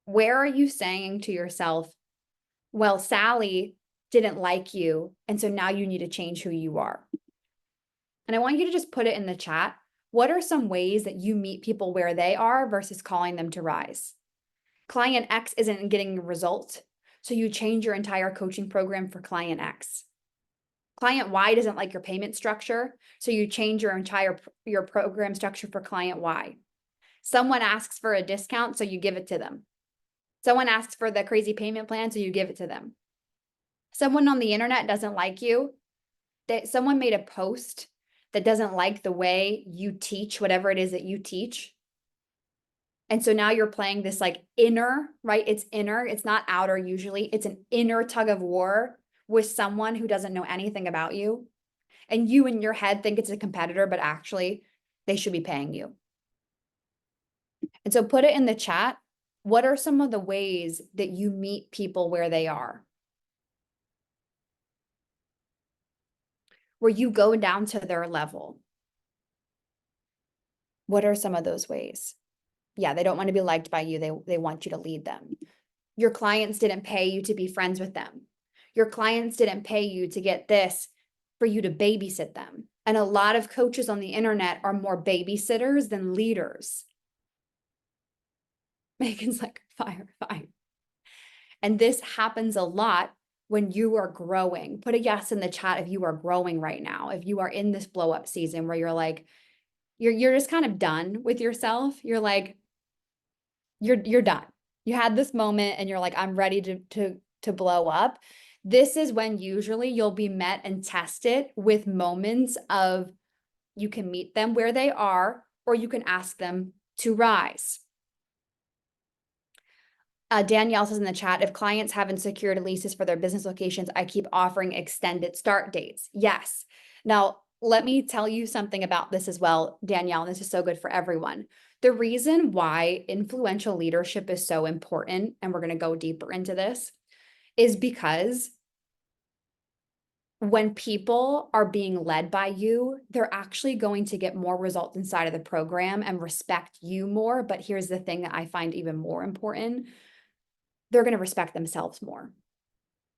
Where are you saying to yourself, well, Sally didn't like you, and so now you need to change who you are? And I want you to just put it in the chat. What are some ways that you meet people where they are versus calling them to rise? Client X isn't getting a result, so you change your entire coaching program for client X. Client Y doesn't like your payment structure, so you change your entire program structure for client Y. Someone asks for a discount, so you give it to them. Someone asks for the crazy payment plan, so you give it to them. Someone on the internet doesn't like you. Someone made a post that doesn't like the way you teach whatever it is that you teach. And so now you're playing this like inner, right? It's inner, it's not outer usually. It's an inner tug of war with someone who doesn't know anything about you. And you in your head think it's a competitor, but actually they should be paying you. And so put it in the chat. What are some of the ways that you meet people where they are? Where you go down to their level. What are some of those ways? Yeah, they don't want to be liked by you. They want you to lead them. Your clients didn't pay you to be friends with them. Your clients didn't pay you to get this for you to babysit them. And a lot of coaches on the internet are more babysitters than leaders. Megan's like, fire. And this happens a lot when you are growing. Put a yes in the chat if you are growing right now. If you are in this blow up season where you're like, you're just kind of done with yourself. You're like, you're done. You had this moment and you're like, I'm ready to blow up. This is when usually you'll be met and tested with moments of you can meet them where they are, or you can ask them to rise. Danielle says in the chat, if clients haven't secured leases for their business locations, I keep offering extended start dates. Yes. Now, let me tell you something about this as well, Danielle, and this is so good for everyone. The reason why influential leadership is so important, and we're going to go deeper into this, is because when people are being led by you, they're actually going to get more results inside of the program and respect you more. But here's the thing that I find even more important. They're going to respect themselves more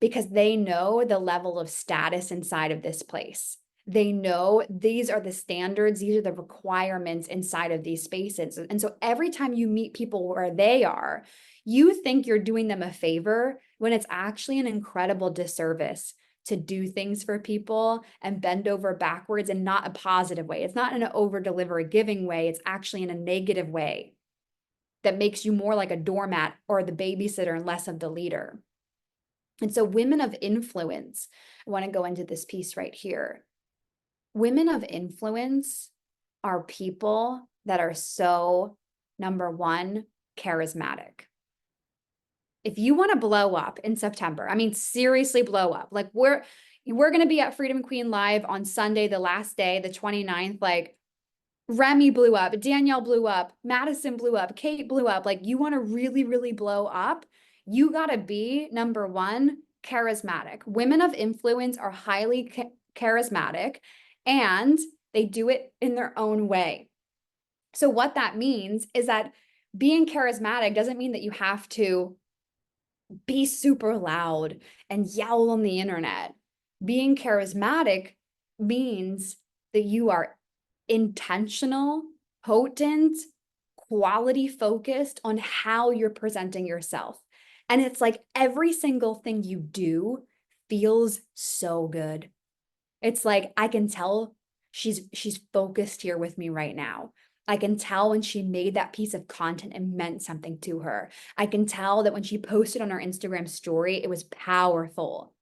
because they know the level of status inside of this place. They know these are the standards, these are the requirements inside of these spaces. And so every time you meet people where they are, you think you're doing them a favor when it's actually an incredible disservice to do things for people and bend over backwards in not a positive way. It's not in an over-deliver giving way. It's actually in a negative way that makes you more like a doormat or the babysitter and less of the leader. And so women of influence, I want to go into this piece right here. Women of influence are people that are so, number one, charismatic. If you want to blow up in September, I mean, seriously blow up. Like we're going to be at Freedom Queen Live on Sunday, the last day, the 29th, like Remy blew up, Danielle blew up, Madison blew up, Kate blew up. Like you want to really, really blow up, you got to be, number one, charismatic. Women of influence are highly charismatic and they do it in their own way. So what that means is that being charismatic doesn't mean that you have to be super loud and yell on the internet. Being charismatic means that you are intentional, potent, quality focused on how you're presenting yourself. And it's like every single thing you do feels so good. It's like, I can tell she's focused here with me right now. I can tell when she made that piece of content, it meant something to her. I can tell that when she posted on her Instagram story, it was powerful.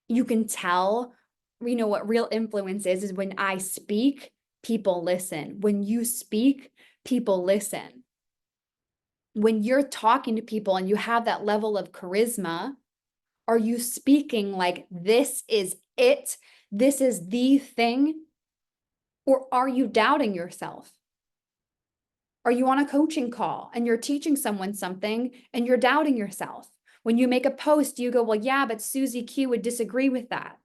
You can tell, you know, what real influence is when I speak, people listen. When you speak, people listen. When you're talking to people and you have that level of charisma, are you speaking like this is it? This is the thing? Or are you doubting yourself? Are you on a coaching call and you're teaching someone something and you're doubting yourself? When you make a post, you go, well, yeah, but Susie Q would disagree with that.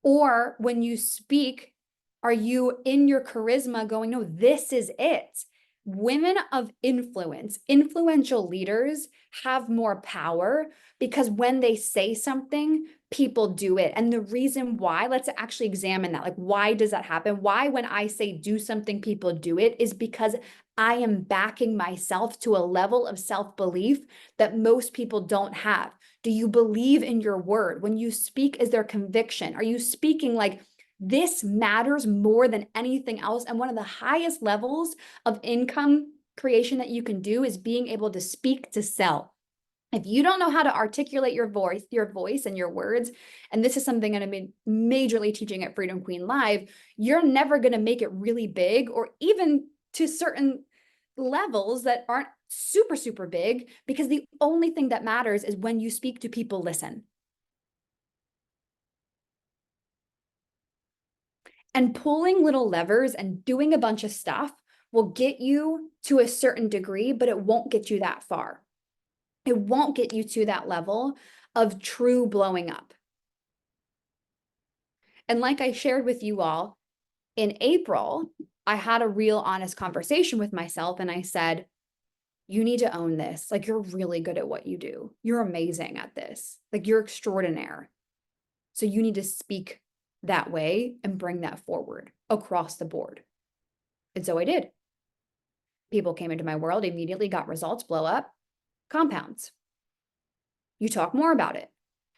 Or when you speak, are you in your charisma going, no, this is it? Women of influence, influential leaders have more power because when they say something, people do it. And the reason why, let's actually examine that. Like, why does that happen? Why, when I say do something, people do it, is because I am backing myself to a level of self-belief that most people don't have. Do you believe in your word? When you speak, is there conviction? Are you speaking like, this matters more than anything else? And one of the highest levels of income creation that you can do is being able to speak to sell. If you don't know how to articulate your voice and your words, and this is something I'm going to be majorly teaching at Freedom Queen Live, you're never going to make it really big, or even to certain levels that aren't super, super big, because the only thing that matters is when you speak to people, listen. And pulling little levers and doing a bunch of stuff will get you to a certain degree, but it won't get you that far. It won't get you to that level of true blowing up. And like I shared with you all, in April, I had a real honest conversation with myself, and I said, you need to own this. Like, you're really good at what you do. You're amazing at this. Like, you're extraordinary. So you need to speak that way and bring that forward across the board. And so I did. People came into my world, immediately got results, blow up, compounds. You talk more about it.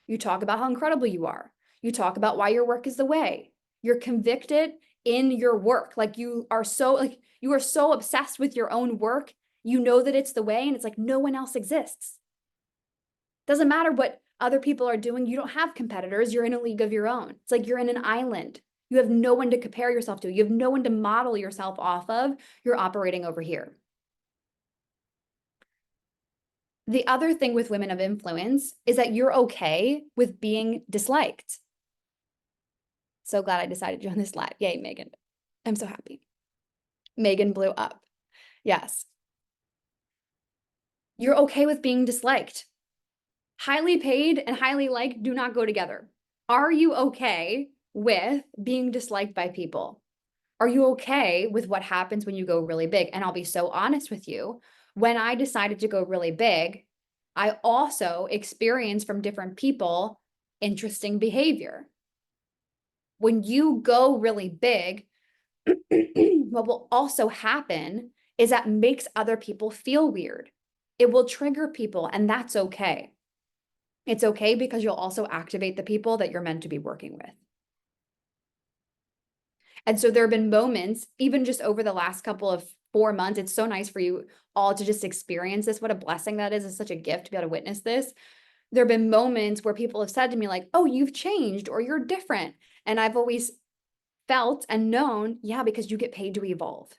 You talk about how incredible you are. You talk about why your work is the way. You're convicted in your work. Like, you are so obsessed with your own work. You know that it's the way, and it's like no one else exists. Doesn't matter what other people are doing. You don't have competitors. You're in a league of your own. It's like you're in an island. You have no one to compare yourself to. You have no one to model yourself off of. You're operating over here. The other thing with women of influence is that you're okay with being disliked. So glad I decided to join this live. Yay, Megan. I'm so happy. Megan blew up. Yes. You're okay with being disliked. Highly paid and highly liked do not go together. Are you okay with being disliked by people? Are you okay with what happens when you go really big? And I'll be so honest with you. When I decided to go really big, I also experienced from different people interesting behavior. When you go really big, what will also happen is that makes other people feel weird. It will trigger people, and that's okay. It's okay because you'll also activate the people that you're meant to be working with. And so there have been moments, even just over the last couple of 4 months, it's so nice for you all to just experience this. What a blessing that is. It's such a gift to be able to witness this. There have been moments where people have said to me like, oh, you've changed or you're different. And I've always felt and known, yeah, because you get paid to evolve.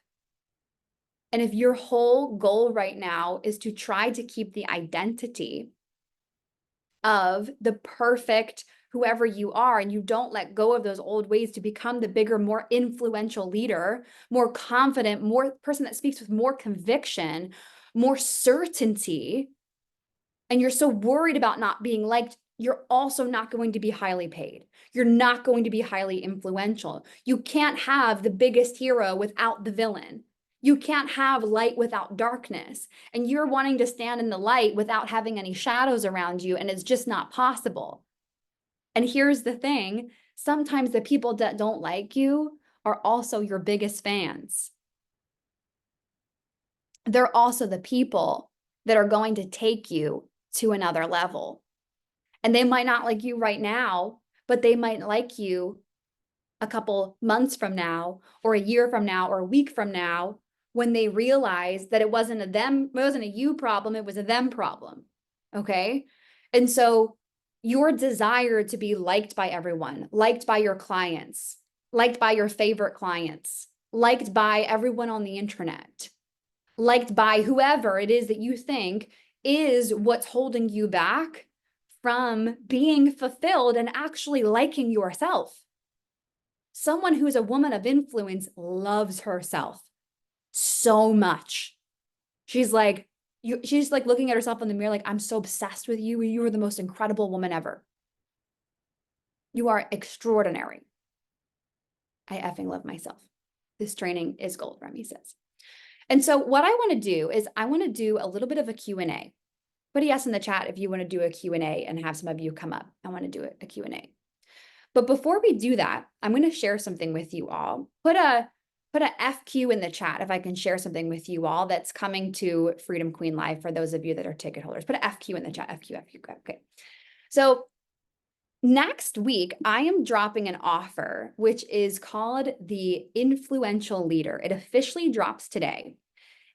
And if your whole goal right now is to try to keep the identity of the perfect whoever you are, and you don't let go of those old ways to become the bigger, more influential leader, more confident, more person that speaks with more conviction, more certainty, and you're so worried about not being liked, you're also not going to be highly paid. You're not going to be highly influential. You can't have the biggest hero without the villain. You can't have light without darkness. And you're wanting to stand in the light without having any shadows around you, and it's just not possible. And here's the thing, sometimes the people that don't like you are also your biggest fans. They're also the people that are going to take you to another level. And they might not like you right now, but they might like you a couple months from now, or a year from now, or a week from now, when they realize that it wasn't a you problem, it was a them problem. Okay. And so your desire to be liked by everyone, liked by your clients, liked by your favorite clients, liked by everyone on the internet, liked by whoever it is that you think is what's holding you back from being fulfilled and actually liking yourself. Someone who's a woman of influence loves herself so much. She's like looking at herself in the mirror like, I'm so obsessed with you. You are the most incredible woman ever. You are extraordinary. I effing love myself. This training is gold, Remy says. And so what I want to do is I want to do a little bit of a Q&A. Put a yes in the chat if you want to do a Q&A and have some of you come up. I want to do a Q&A. But before we do that, I'm going to share something with you all. Put a FQ in the chat if I can share something with you all that's coming to Freedom Queen Live for those of you that are ticket holders. Put a FQ in the chat. FQ. Okay. So next week, I am dropping an offer, which is called the Influential Leader. It officially drops today.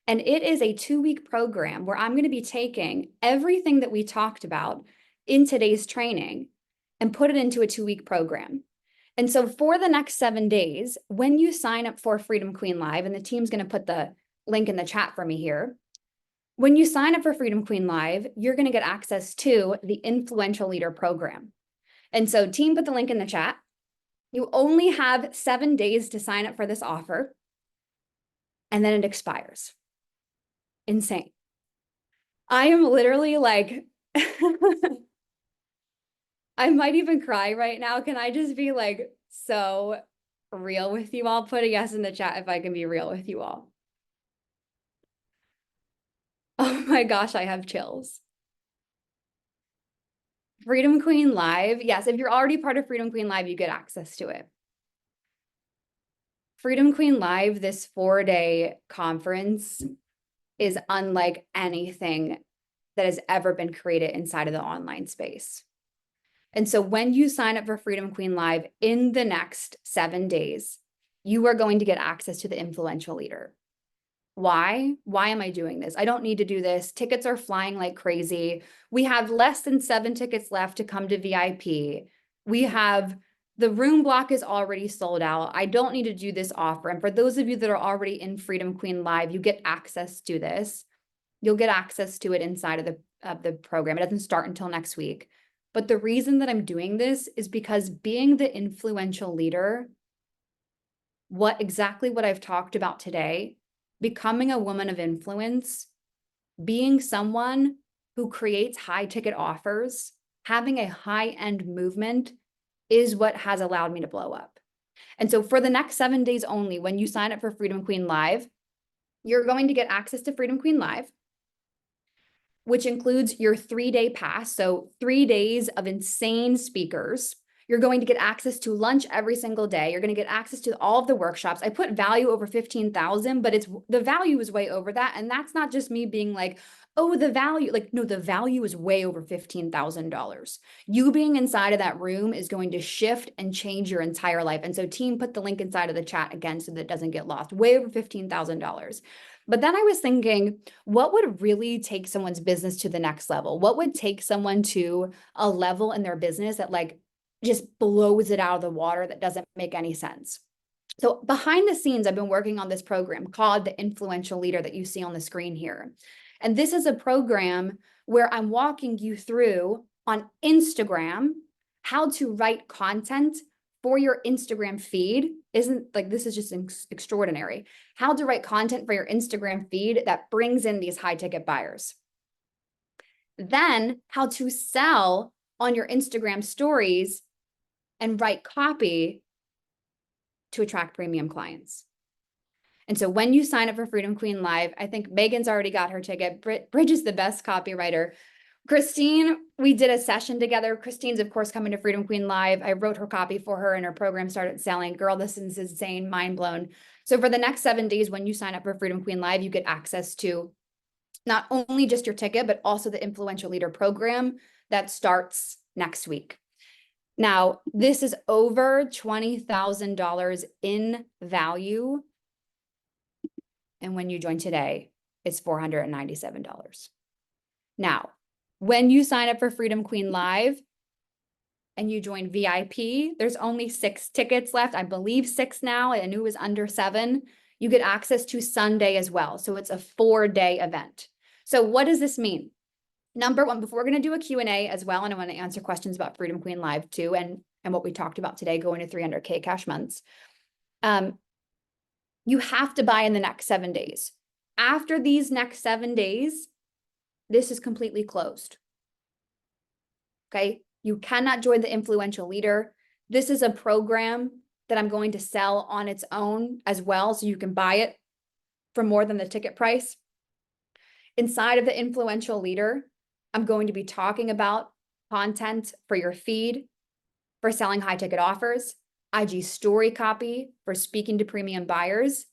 And it is a 2-week program where I'm going to be taking everything that we talked about in today's training and put it into a 2-week program. And so for the next 7 days, when you sign up for Freedom Queen Live, and the team's going to put the link in the chat for me here, when you sign up for Freedom Queen Live, you're going to get access to the Influential Leader program. And so team, put the link in the chat. You only have 7 days to sign up for this offer, and then it expires. Insane. I am literally like, I might even cry right now. Can I just be like so real with you all? Put a yes in the chat if I can be real with you all. Oh my gosh, I have chills. Freedom Queen Live. Yes, if you're already part of Freedom Queen Live, you get access to it. Freedom Queen Live, this 4-day conference, is unlike anything that has ever been created inside of the online space. And so when you sign up for Freedom Queen Live in the next 7 days, you are going to get access to the Influential Leader. Why? Why am I doing this? I don't need to do this. Tickets are flying like crazy. We have less than 7 tickets left to come to VIP. The room block is already sold out. I don't need to do this offer. And for those of you that are already in Freedom Queen Live, you get access to this. You'll get access to it inside of the program. It doesn't start until next week. But the reason that I'm doing this is because being the influential leader, exactly what I've talked about today, becoming a woman of influence, being someone who creates high ticket offers, having a high-end movement is what has allowed me to blow up. And so for the next 7 days only, when you sign up for Freedom Queen Live, you're going to get access to Freedom Queen Live, which includes your 3-day pass. So 3 days of insane speakers. You're going to get access to lunch every single day. You're going to get access to all of the workshops. I put value over 15,000, but the value is way over that. And that's not just me being like, oh, the value, no, the value is way over $15,000. You being inside of that room is going to shift and change your entire life. And so team, put the link inside of the chat again, so that it doesn't get lost, way over $15,000. But then I was thinking, what would really take someone's business to the next level? What would take someone to a level in their business that just blows it out of the water, that doesn't make any sense? So behind the scenes, I've been working on this program called the Influential Leader that you see on the screen here. And this is a program where I'm walking you through on Instagram how to write content for your Instagram feed. This is just extraordinary. How to write content for your Instagram feed that brings in these high ticket buyers. Then how to sell on your Instagram stories and write copy to attract premium clients. And so when you sign up for Freedom Queen Live, I think Megan's already got her ticket. Bridge is the best copywriter. Christine, we did a session together. Christine's, of course, coming to Freedom Queen Live. I wrote her copy for her and her program started selling. Girl, this is insane, mind blown. So for the next 7 days, when you sign up for Freedom Queen Live, you get access to not only just your ticket, but also the Influential Leader program that starts next week. Now, this is over $20,000 in value. And when you join today, it's $497. Now, when you sign up for Freedom Queen Live and you join VIP, there's only 6 tickets left. I believe 6 now. I knew it was under 7. You get access to Sunday as well. So it's a 4-day event. So what does this mean? Number one, before we're going to do a Q&A as well, and I want to answer questions about Freedom Queen Live too, and what we talked about today, going to 300K cash months. You have to buy in the next 7 days. After these next 7 days, this is completely closed. Okay? You cannot join the Influential Leader. This is a program that I'm going to sell on its own as well, so you can buy it for more than the ticket price. Inside of the Influential Leader, I'm going to be talking about content for your feed, for selling high ticket offers, IG story copy for speaking to premium buyers.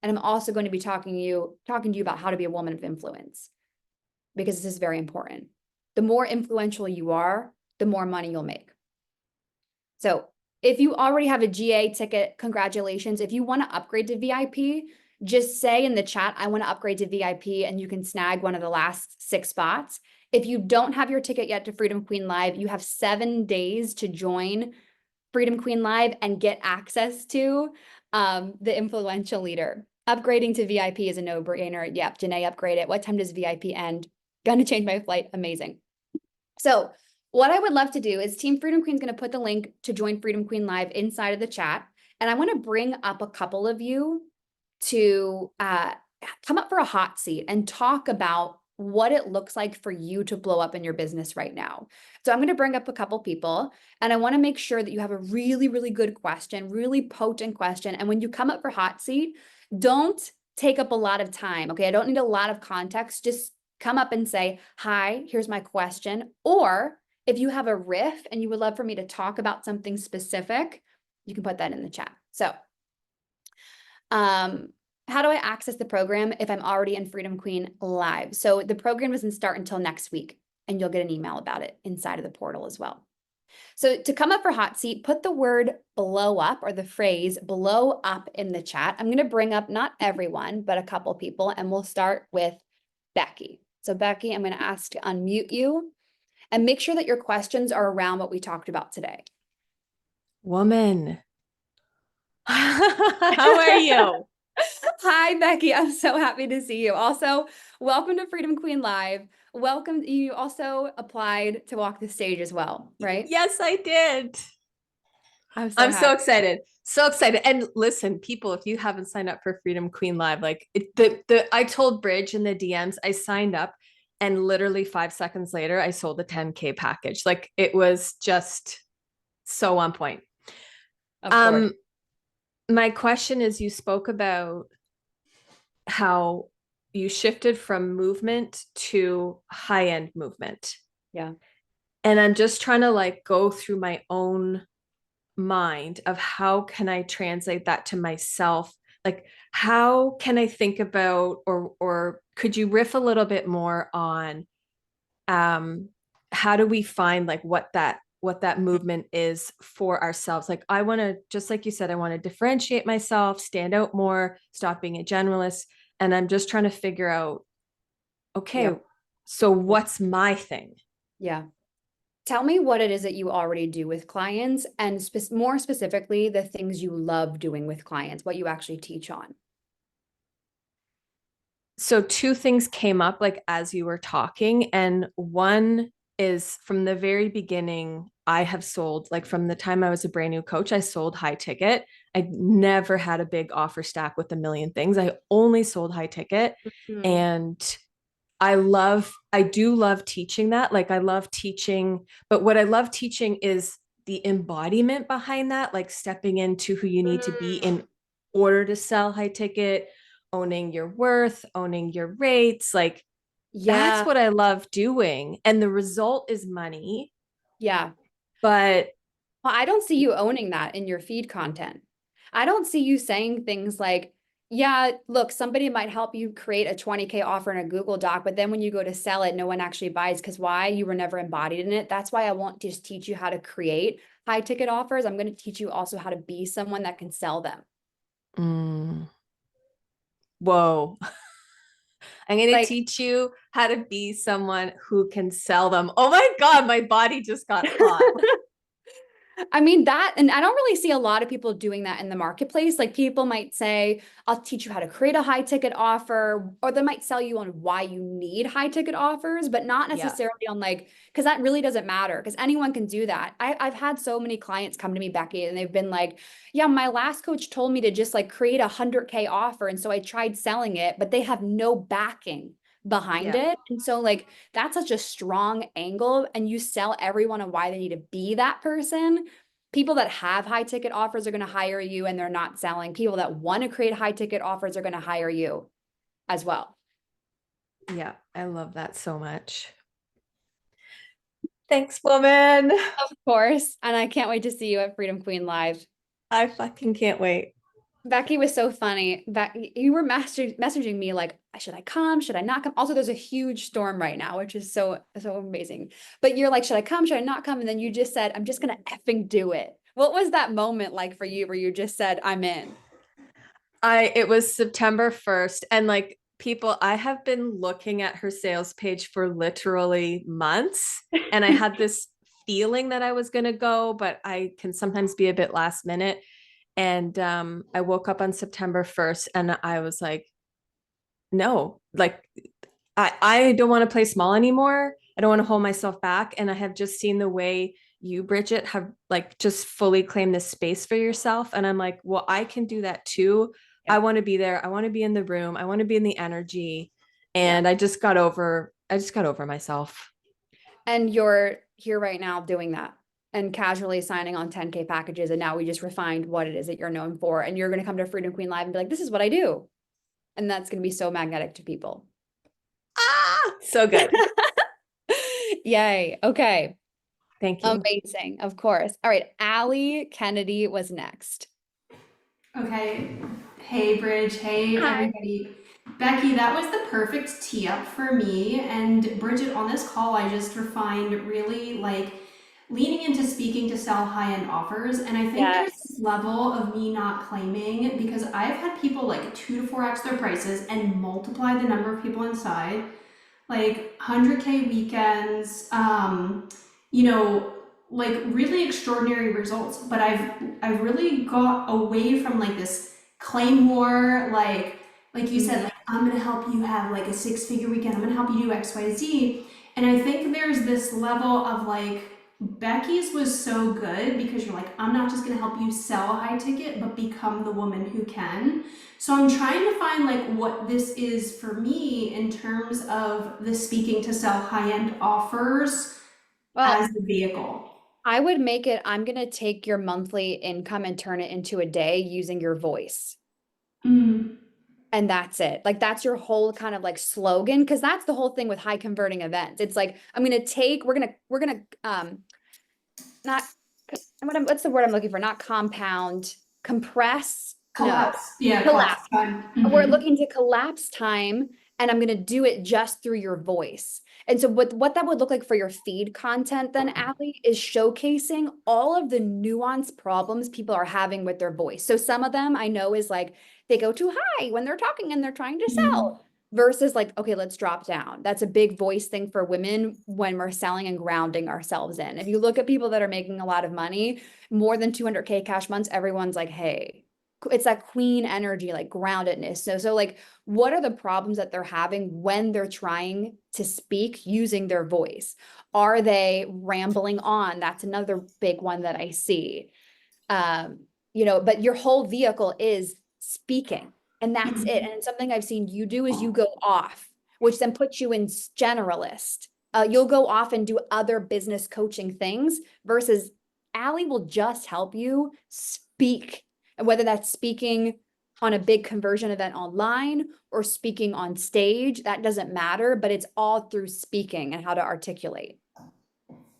And I'm also going to be talking to you about how to be a woman of influence, because this is very important. The more influential you are, the more money you'll make. So if you already have a GA ticket, congratulations. If you want to upgrade to VIP, just say in the chat, I want to upgrade to VIP, and you can snag one of the last 6 spots. If you don't have your ticket yet to Freedom Queen Live, you have 7 days to join Freedom Queen Live and get access to the influential leader. Upgrading to VIP is a no-brainer. Yep, Janae upgraded. What time does VIP end? Gonna change my flight. Amazing. So what I would love to do is Team Freedom Queen is going to put the link to join Freedom Queen Live inside of the chat. And I want to bring up a couple of you to come up for a hot seat and talk about what it looks like for you to blow up in your business right now. So I'm going to bring up a couple people, and I want to make sure that you have a really, really good question, really potent question. And when you come up for hot seat, don't take up a lot of time. Okay. I don't need a lot of context. Just come up and say, hi, here's my question. Or if you have a riff and you would love for me to talk about something specific, you can put that in the chat. So how do I access the program if I'm already in Freedom Queen Live? So the program doesn't start until next week, and you'll get an email about it inside of the portal as well. So to come up for hot seat, put the word blow up, or the phrase blow up, in the chat. I'm going to bring up not everyone, but a couple people, and we'll start with Becky. So Becky, I'm going to ask to unmute you and make sure that your questions are around what we talked about today.
Woman. How are you?
Hi, Becky. I'm so happy to see you. Also, welcome to Freedom Queen Live. Welcome. You also applied to walk the stage as well, right?
Yes, I did.
I'm
so excited. So excited. And listen, people, if you haven't signed up for Freedom Queen Live, like I told Bridge in the DMs, I signed up, and literally 5 seconds later, I sold a 10K package. Like, it was just so on point.
Of course.
My question is, you spoke about how you shifted from movement to high-end movement.
Yeah.
And I'm just trying to like go through my own mind of how can I translate that to myself? Like, how can I think about, or could you riff a little bit more on how do we find like what that movement is for ourselves? Like, I want to, just like you said, I want to differentiate myself, stand out more, stop being a generalist. And I'm just trying to figure out, okay, so what's my thing?
Yeah. Tell me what it is that you already do with clients, and more specifically, the things you love doing with clients, what you actually teach on.
So 2 things came up like as you were talking, and one is, from the very beginning, I have sold, like from the time I was a brand new coach, I sold high ticket. I never had a big offer stack with a million things. I only sold high ticket.
Mm-hmm.
And I do love teaching that. Like, I love teaching, but what I love teaching is the embodiment behind that, like stepping into who you need to be in order to sell high ticket, owning your worth, owning your rates. Like, that's what I love doing. And the result is money.
Yeah.
But
well, I don't see you owning that in your feed content. I don't see you saying things like, yeah, look, somebody might help you create a 20K offer in a Google Doc, but then when you go to sell it, no one actually buys. Because why? You were never embodied in it. That's why I won't just teach you how to create high ticket offers. I'm going to teach you also how to be someone that can sell them.
Whoa. I'm going to teach you how to be someone who can sell them. Oh my God, my body just got hot.
I mean, that, and I don't really see a lot of people doing that in the marketplace. Like, people might say, I'll teach you how to create a high ticket offer, or they might sell you on why you need high ticket offers, but not necessarily on like, because that really doesn't matter, because anyone can do that. I've had so many clients come to me, Becky, and they've been like, yeah, my last coach told me to just like create a 100K offer. And so I tried selling it, but they have no backing behind it. And so like, that's such a strong angle, and you sell everyone on why they need to be that person. People that have high ticket offers are going to hire you, and they're not selling. People that want to create high ticket offers are going to hire you as well.
Yeah, I love that so much. Thanks, woman.
Of course. And I can't wait to see you at Freedom Queen Live.
I fucking can't wait.
Becky was so funny. You were messaging me like, should I come? Should I not come? Also, there's a huge storm right now, which is so amazing. But you're like, should I come? Should I not come? And then you just said, I'm just gonna effing do it. What was that moment like for you where you just said, I'm in?
It was September 1st, and like people, I have been looking at her sales page for literally months, and I had this feeling that I was going to go, but I can sometimes be a bit last minute. And I woke up on September 1st and I was like, no, like I don't want to play small anymore. I don't want to hold myself back. And I have just seen the way you, Bridget, have like just fully claimed this space for yourself. And I'm like, well, I can do that too.
Yeah.
I want to be there. I want to be in the room. I want to be in the energy. And I just got over myself.
And you're here right now doing that and casually signing on 10K packages. And now we just refined what it is that you're known for. And you're going to come to Freedom Queen Live and be like, this is what I do. And that's going to be so magnetic to people.
Ah, so good.
Yay. Okay.
Thank you.
Amazing. Of course. All right. Allie Kennedy was next.
Okay. Hey, Bridge. Hey,
Hi.
everybody. Becky, that was the perfect tee up for me. And Bridget, on this call, I just refined really like leaning into speaking to sell high-end offers. And I think there's this level of me not claiming because I've had people like 2 to 4x their prices and multiply the number of people inside, like 100K weekends, you know, like really extraordinary results. But I've really got away from like this claim war, like you said, like I'm gonna help you have like a 6-figure weekend. I'm gonna help you do X, Y, Z. And I think there's this level of like Becky's was so good because you're like, I'm not just gonna help you sell a high ticket, but become the woman who can. So I'm trying to find like what this is for me in terms of the speaking to sell high-end offers as the vehicle.
I would make it, I'm going to take your monthly income and turn it into a day using your voice.
Mm.
And that's it. Like that's your whole kind of like slogan. Cause that's the whole thing with high converting events. It's like, I'm going to take, we're going to, not, what's the word I'm looking for? Not compound, compress.
Collapse.
No.
Yeah.
Collapse.
Time.
We're looking to collapse time and I'm going to do it just through your voice. And so what that would look like for your feed content then, Allie, is showcasing all of the nuanced problems people are having with their voice. So some of them I know is like they go too high when they're talking and they're trying to sell versus like, okay, let's drop down. That's a big voice thing for women when we're selling and grounding ourselves in. If you look at people that are making a lot of money, more than 200K cash months, everyone's like, hey, it's that queen energy, like groundedness. So like, what are the problems that they're having when they're trying to speak using their voice? Are they rambling on? That's another big one that I see. You know, but your whole vehicle is speaking and that's it. And something I've seen you do is you go off, which then puts you in generalist. You'll go off and do other business coaching things versus Allie will just help you speak. And whether that's speaking on a big conversion event online or speaking on stage, that doesn't matter, but it's all through speaking and how to articulate.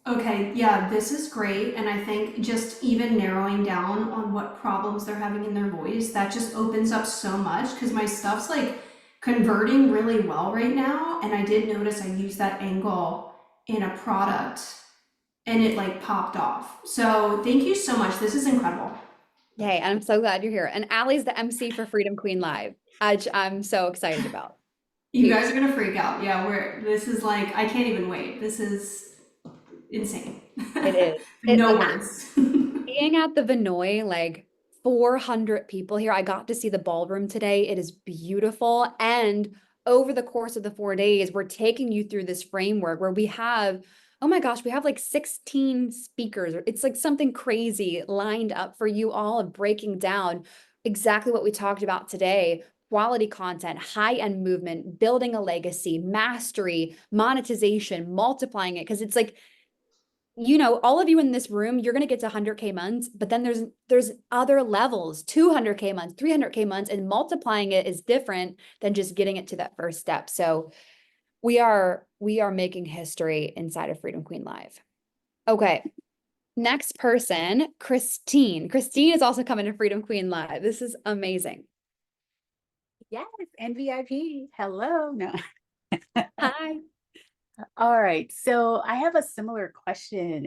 Okay, yeah, this is great. And I think just even narrowing down on what problems they're having in their voice, that just opens up so much because my stuff's like converting really well right now. And I did notice I used that angle in a product and it like popped off. So thank you so much. This is incredible.
Hey, I'm so glad you're here. And Allie's the MC for Freedom Queen Live. I'm so excited about.
You guys are gonna freak out. Yeah, this is like, I can't even wait. This is insane.
It is.
No words.
Being at the Vinoy, like 400 people here. I got to see the ballroom today. It is beautiful. And over the course of the 4 days, we're taking you through this framework where we have, oh my gosh, we have like 16 speakers. It's like something crazy lined up for you all of breaking down exactly what we talked about today. Quality content, high-end movement, building a legacy, mastery, monetization, multiplying it. Because it's like, you know, all of you in this room, you're going to get to 100K months, but then there's other levels, 200K months, 300K months, and multiplying it is different than just getting it to that first step. So we are making history inside of Freedom Queen Live. Okay. Next person, Christine. Christine is also coming to Freedom Queen Live. This is amazing.
Yes, NVIP. Hello. No.
Hi.
All right. So I have a similar question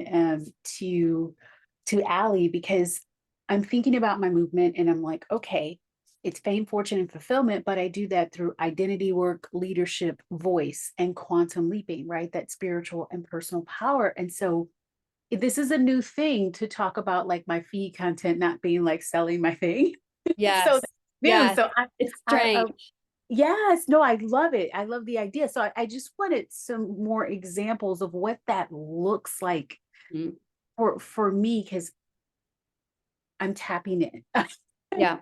to Allie, because I'm thinking about my movement and I'm like, okay, it's fame, fortune, and fulfillment, but I do that through identity work, leadership, voice, and quantum leaping, right? That spiritual and personal power. And so this is a new thing to talk about, like my feed content not being like selling my thing. So
Yes.
that's new.
Yes.
So
It's
I
strange.
yes, no, I love it. I love the idea. So I just wanted some more examples of what that looks like
Mhm.
for me, because I'm tapping in.
Yeah.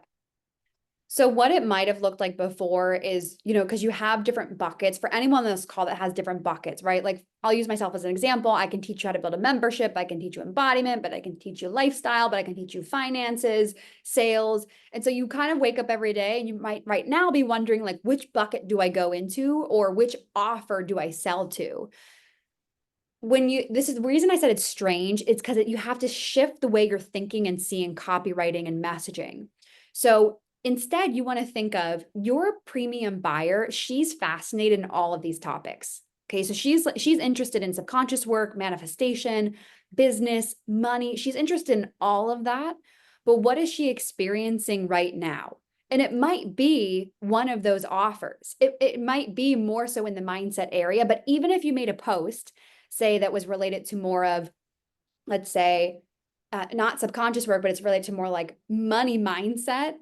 So what it might have looked like before is, because you have different buckets for anyone on this call that has different buckets, right? Like I'll use myself as an example. I can teach you how to build a membership. I can teach you embodiment, but I can teach you lifestyle, but I can teach you finances, sales. And so you kind of wake up every day and you might right now be wondering like, which bucket do I go into or which offer do I sell to? This is the reason I said it's strange. It's because you have to shift the way you're thinking and seeing copywriting and messaging. So instead, you want to think of your premium buyer. She's fascinated in all of these topics. Okay, so she's interested in subconscious work, manifestation, business, money. She's interested in all of that. But what is she experiencing right now? And it might be one of those offers. It might be more so in the mindset area. But even if you made a post, say that was related to more of, let's say, not subconscious work, but it's related to more like money mindset,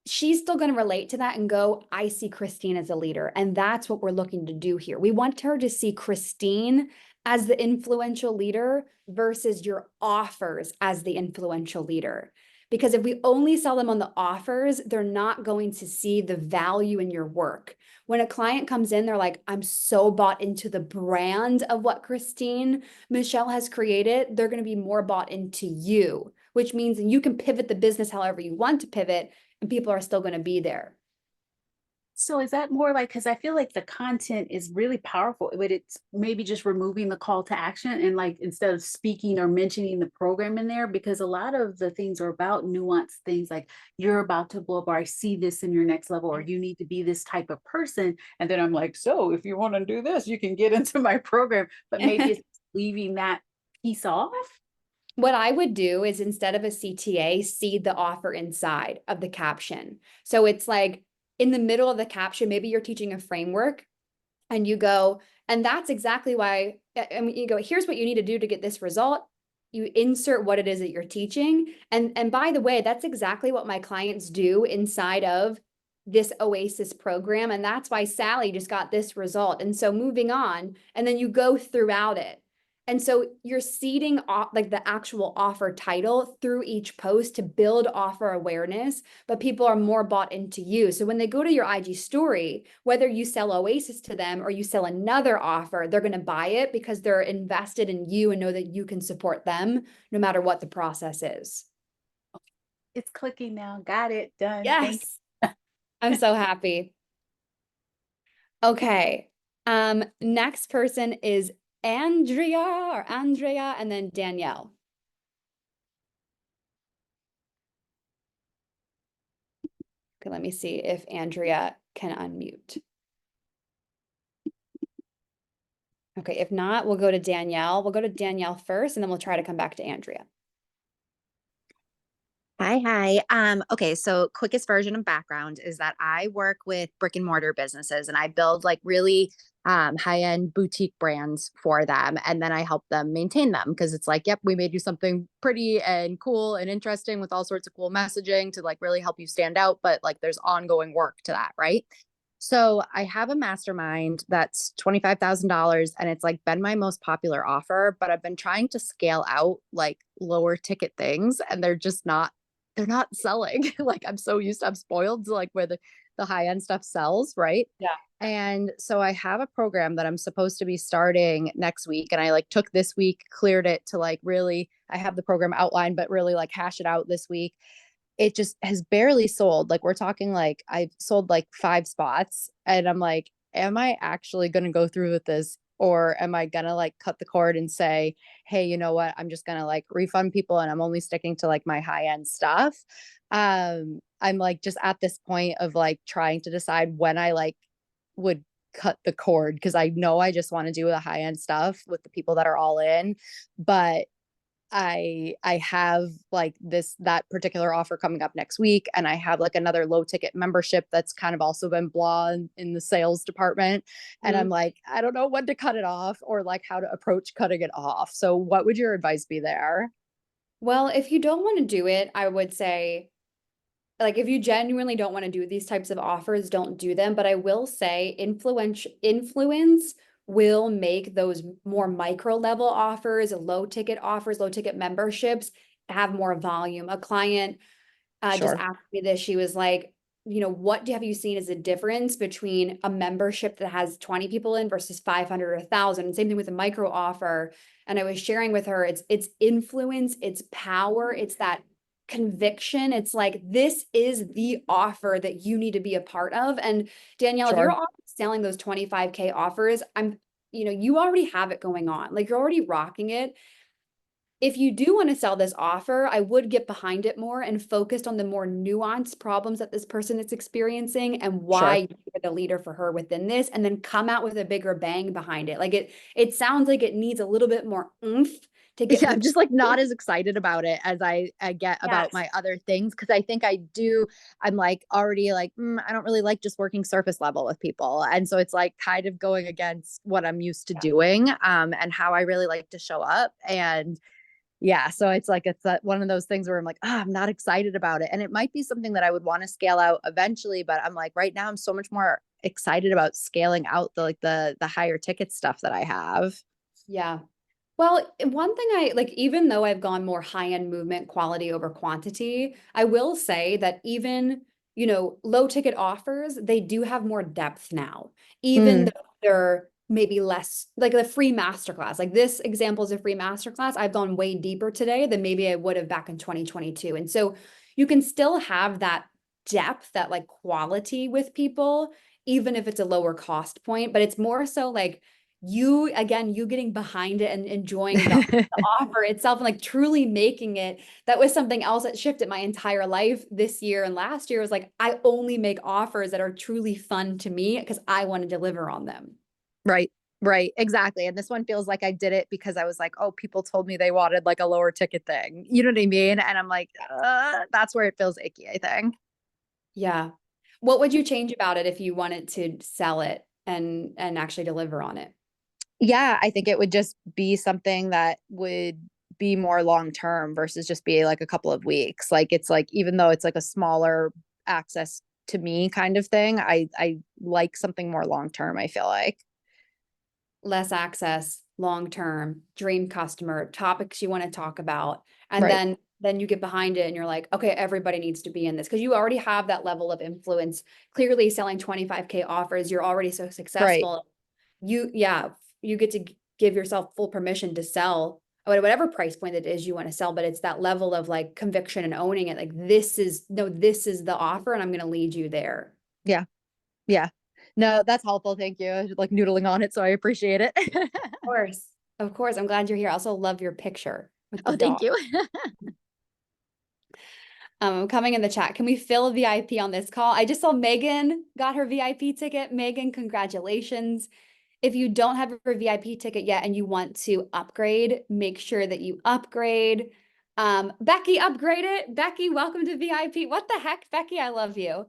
she's still going to relate to that and go, I see Christine as a leader. And that's what we're looking to do here. We want her to see Christine as the influential leader versus your offers as the influential leader. Because if we only sell them on the offers, they're not going to see the value in your work. When a client comes in, they're like, I'm so bought into the brand of what Christine Michelle has created. They're going to be more bought into you, which means you can pivot the business however you want to pivot, and people are still going to be there.
So is that more like, because I feel like the content is really powerful, but it's maybe just removing the call to action and like instead of speaking or mentioning the program in there, because a lot of the things are about nuanced things like you're about to blow up, or I see this in your next level, or you need to be this type of person. And then I'm like, so if you want to do this, you can get into my program, but maybe it's leaving that piece off.
What I would do is instead of a CTA, seed the offer inside of the caption. So it's like in the middle of the caption, maybe you're teaching a framework and you go, and that's exactly why, and you go, here's what you need to do to get this result. You insert what it is that you're teaching. And by the way, that's exactly what my clients do inside of this Oasis program. And that's why Sally just got this result. And so moving on, and then you go throughout it. And so you're seeding like the actual offer title through each post to build offer awareness, but people are more bought into you. So when they go to your IG story, whether you sell Oasis to them or you sell another offer, they're going to buy it because they're invested in you and know that you can support them no matter what the process is.
It's clicking now. Got it. Done. Thank
Yes. I'm so happy. Okay. Next person is Andrea, and then Danielle. Okay, let me see if Andrea can unmute. Okay, if not, we'll go to Danielle. We'll go to Danielle first, and then we'll try to come back to Andrea.
Hi. Okay, so quickest version of background is that I work with brick and mortar businesses and I build like really high-end boutique brands for them. And then I help them maintain them because it's like, yep, we made you something pretty and cool and interesting with all sorts of cool messaging to like really help you stand out. But like there's ongoing work to that, right? So I have a mastermind that's $25,000 and it's like been my most popular offer, but I've been trying to scale out like lower ticket things and they're not selling. Like I'm spoiled to like where the high end stuff sells, right?
Yeah.
And so I have a program that I'm supposed to be starting next week. And I like took this week, cleared it to like really, I have the program outlined, but really like hash it out this week. It just has barely sold. Like we're talking like I've sold like 5 spots and I'm like, am I actually going to go through with this Or am I gonna like cut the cord and say, hey, you know what? I'm just gonna like refund people and I'm only sticking to like my high end stuff. I'm like just at this point of like trying to decide when I like would cut the cord because I know I just want to do the high end stuff with the people that are all in, but I have like that particular offer coming up next week, and I have like another low ticket membership that's kind of also been blah in the sales department, and I'm like, I don't know when to cut it off or like how to approach cutting it off. So what would your advice be there?
Well, if you don't want to do it, I would say, like, if you genuinely don't want to do these types of offers, don't do them. But I will say influence will make those more micro level offers, low ticket offers, low ticket memberships have more volume. A client just
Sure.
asked me this. She was like, what have you seen as a difference between a membership that has 20 people in versus 500 or 1,000? And same thing with a micro offer. And I was sharing with her, it's influence, it's power, it's that conviction. It's like, this is the offer that you need to be a part of. And Danielle, if you're
Sure.
already selling those 25K offers, you already have it going on. Like, you're already rocking it. If you do want to sell this offer, I would get behind it more and focused on the more nuanced problems that this person is experiencing and why
Sure.
you're the leader for her within this, and then come out with a bigger bang behind it. Like, it sounds like it needs a little bit more oomph to get
Yeah, I'm
people.
just like not as excited about it as I get about
Yes.
my other things because I think I'm like already like I don't really like just working surface level with people, and so it's like kind of going against what I'm used to doing and how I really like to show up. And yeah, so it's like one of those things where I'm like, I'm not excited about it, and it might be something that I would want to scale out eventually, but I'm like right now I'm so much more excited about scaling out the higher ticket stuff that I have.
Yeah. Well, one thing I like, even though I've gone more high-end movement quality over quantity, I will say that even, low ticket offers, they do have more depth now, even
Mm,
though they're maybe less like the free masterclass. Like, this example is a free masterclass. I've gone way deeper today than maybe I would have back in 2022. And so you can still have that depth, that like quality with people, even if it's a lower cost point, but it's more so like, you getting behind it and enjoying the offer itself and like truly making it. That was something else that shifted my entire life this year and last year. Was like, I only make offers that are truly fun to me because I want to deliver on them.
Right. Right. Exactly. And this one feels like I did it because I was like, oh, people told me they wanted like a lower ticket thing. You know what I mean? And I'm like, that's where it feels icky, I think.
Yeah. What would you change about it if you wanted to sell it and actually deliver on it?
Yeah, I think it would just be something that would be more long term versus just be like a couple of weeks. Like it's like even though it's like a smaller access to me kind of thing, I like something more long term, I feel like.
Less access, long term, dream customer, topics you want to talk about, and
Right.
then you get behind it and you're like, okay, everybody needs to be in this because you already have that level of influence. Clearly selling 25K offers, you're already so
Right.
successful. Yeah, you get to give yourself full permission to sell at whatever price point it is you want to sell, but it's that level of like conviction and owning it. Like, this is the offer and I'm going to lead you there.
Yeah. Yeah. No, that's helpful. Thank you. I was, like noodling on it, so I appreciate it.
Of course. Of course. I'm glad you're here. I also love your picture with the
Oh, thank
dog.
you.
Coming in the chat. Can we fill a VIP on this call? I just saw Megan got her VIP ticket. Megan, congratulations. If you don't have your VIP ticket yet and you want to upgrade, make sure that you upgrade. Becky, upgrade it. Becky, welcome to VIP. What the heck, Becky? I love you.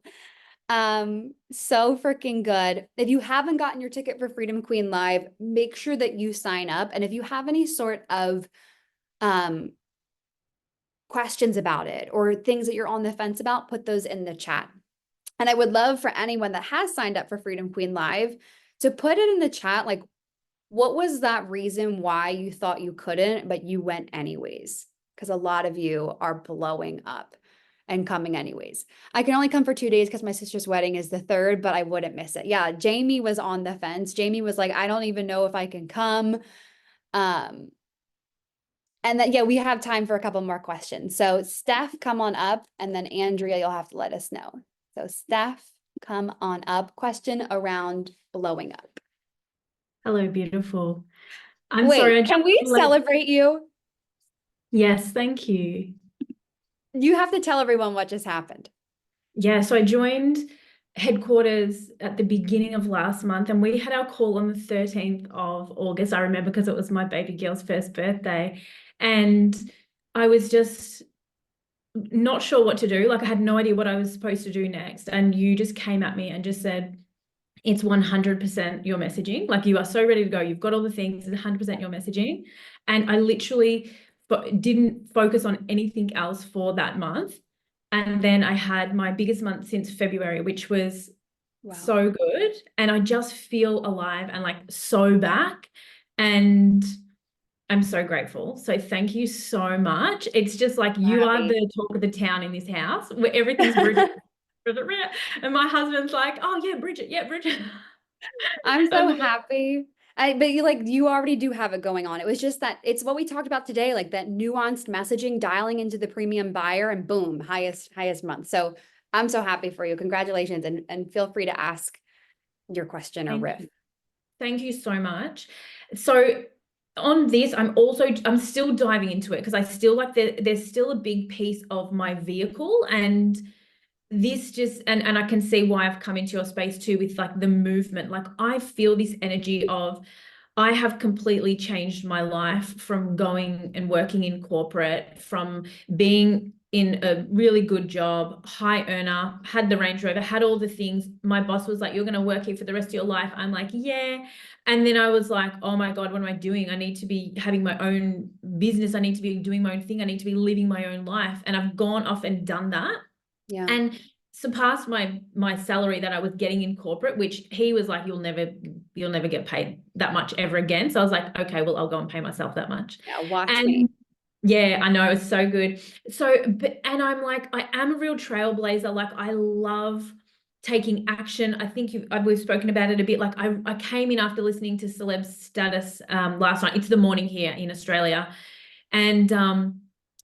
So freaking good. If you haven't gotten your ticket for Freedom Queen Live, make sure that you sign up. And if you have any sort of questions about it or things that you're on the fence about, put those in the chat. And I would love for anyone that has signed up for Freedom Queen Live to put it in the chat. Like, what was that reason why you thought you couldn't, but you went anyways? Because a lot of you are blowing up and coming anyways. I can only come for 2 days because my sister's wedding is the 3rd, but I wouldn't miss it. Yeah, Jamie was on the fence. Jamie was like, I don't even know if I can come. And then, yeah, we have time for a couple more questions. So Steph, come on up, and then Andrea, you'll have to let us know. So Steph, come on up. Question around blowing up.
Hello, beautiful. I'm
Wait,
sorry, I
can
jumped
we
in late.
celebrate you?
Yes, thank you.
You have to tell everyone what just happened.
Yeah, so I joined headquarters at the beginning of last month, and we had our call on the 13th of August. I remember because it was my baby girl's first birthday, and I was just not sure what to do. Like, I had no idea what I was supposed to do next. And you just came at me and just said, it's 100% your messaging. Like, you are so ready to go. You've got all the things, it's 100% your messaging. And I literally didn't focus on anything else for that month. And then I had my biggest month since February, which was so good. And I just feel alive and like so back. And I'm so grateful. So thank you so much. It's just like you are the talk of the town in this house where everything's Bridget. And my husband's like, oh yeah, Bridget. Yeah, Bridget.
I'm so happy. But you already do have it going on. It was just that it's what we talked about today, like that nuanced messaging, dialing into the premium buyer, and boom, highest month. So I'm so happy for you. Congratulations, and feel free to ask your question or riff.
Thank you so much. So on this, I'm still diving into it because I still like there's still a big piece of my vehicle, and this just and I can see why I've come into your space too with like the movement. Like, I feel this energy of I have completely changed my life from going and working in corporate, from being in a really good job, high earner, had the Range Rover, had all the things. My boss was like, you're going to work here for the rest of your life. I'm like, yeah. And then I was like, oh my God, what am I doing? I need to be having my own business. I need to be doing my own thing. I need to be living my own life. And I've gone off and done that. Yeah. And surpassed my salary that I was getting in corporate, which he was like, you'll never get paid that much ever again. So I was like, okay, well, I'll go and pay myself that much.
Yeah, watch me.
Yeah, I know, it's so good. So, and I'm like, I am a real trailblazer. Like, I love taking action. I think we've spoken about it a bit. Like, I came in after listening to Celeb Status last night. It's the morning here in Australia, and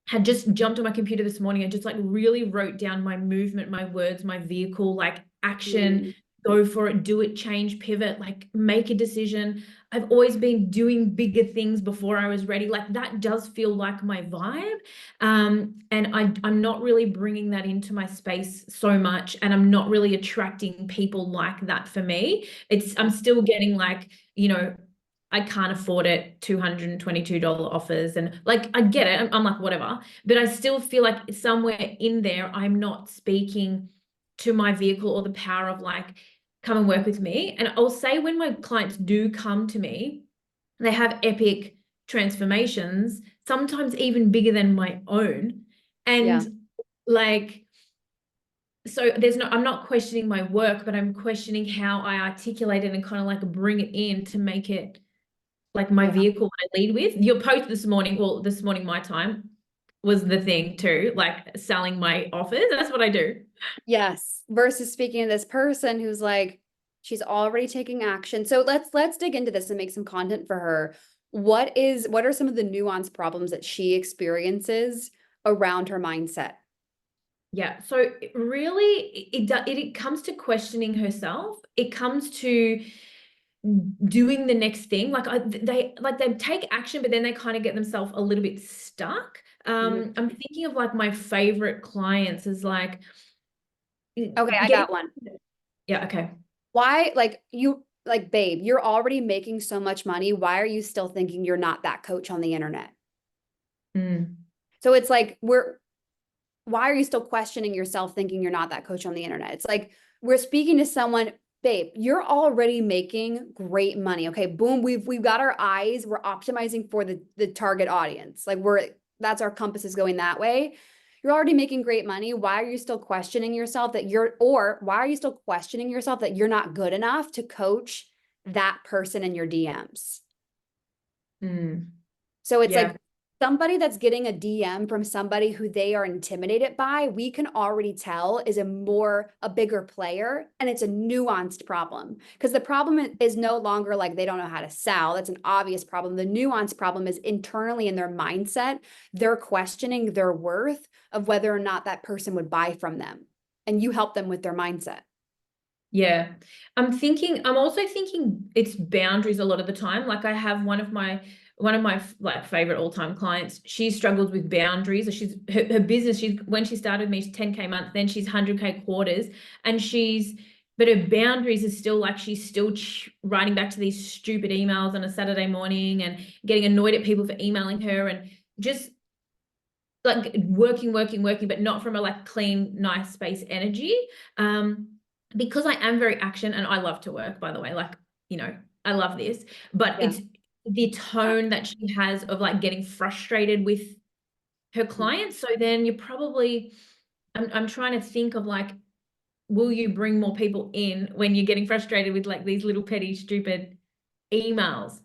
had just jumped on my computer this morning and just like really wrote down my movement, my words, my vehicle, like action, go for it, do it, change, pivot, like make a decision. I've always been doing bigger things before I was ready. Like, that does feel like my vibe. And I'm not really bringing that into my space so much. And I'm not really attracting people like that for me. I'm still getting like, I can't afford it, $222 offers. And like, I get it. I'm like, whatever. But I still feel like somewhere in there, I'm not speaking to my vehicle or the power of like, come and work with me. And I'll say when my clients do come to me, they have epic transformations, sometimes even bigger than my own. And like, so I'm not questioning my work, but I'm questioning how I articulate it and kind of like bring it in to make it like my vehicle I lead with. Your post this morning my time was the thing too, like selling my offers. That's what I do.
Yes. Versus speaking to this person who's like, she's already taking action. So let's dig into this and make some content for her. What are some of the nuanced problems that she experiences around her mindset?
Yeah. So really it comes to questioning herself. It comes to doing the next thing. Like they take action, but then they kind of get themselves a little bit stuck. I'm thinking of like my favorite clients is like,
okay, I got one.
Yeah. Okay.
Why, babe, you're already making so much money. Why are you still thinking you're not that coach on the internet? So it's like, why are you still questioning yourself thinking you're not that coach on the internet? It's like, we're speaking to someone, babe, you're already making great money. Okay, boom, we've got our eyes, we're optimizing for the target audience. Like that's our compass is going that way. You're already making great money. Why are you still questioning yourself why are you still questioning yourself that you're not good enough to coach that person in your DMs? So it's like somebody that's getting a DM from somebody who they are intimidated by, we can already tell is a bigger player, and it's a nuanced problem. Because the problem is no longer like they don't know how to sell. That's an obvious problem. The nuanced problem is internally in their mindset. They're questioning their worth of whether or not that person would buy from them. And you help them with their mindset.
Yeah. I'm also thinking it's boundaries a lot of the time. Like I have one of my like favorite all-time clients. She struggles with boundaries. Or she's her business. When she started me, she's 10K month, then she's 100K quarters, and but her boundaries is still like she's still writing back to these stupid emails on a Saturday morning and getting annoyed at people for emailing her and just like working, but not from a like clean, nice space energy. Because I am very action and I love to work, by the way, like, you know, I love this, but it's the tone that she has of like getting frustrated with her clients. So then you're probably, I'm trying to think of like, will you bring more people in when you're getting frustrated with like these little petty, stupid emails?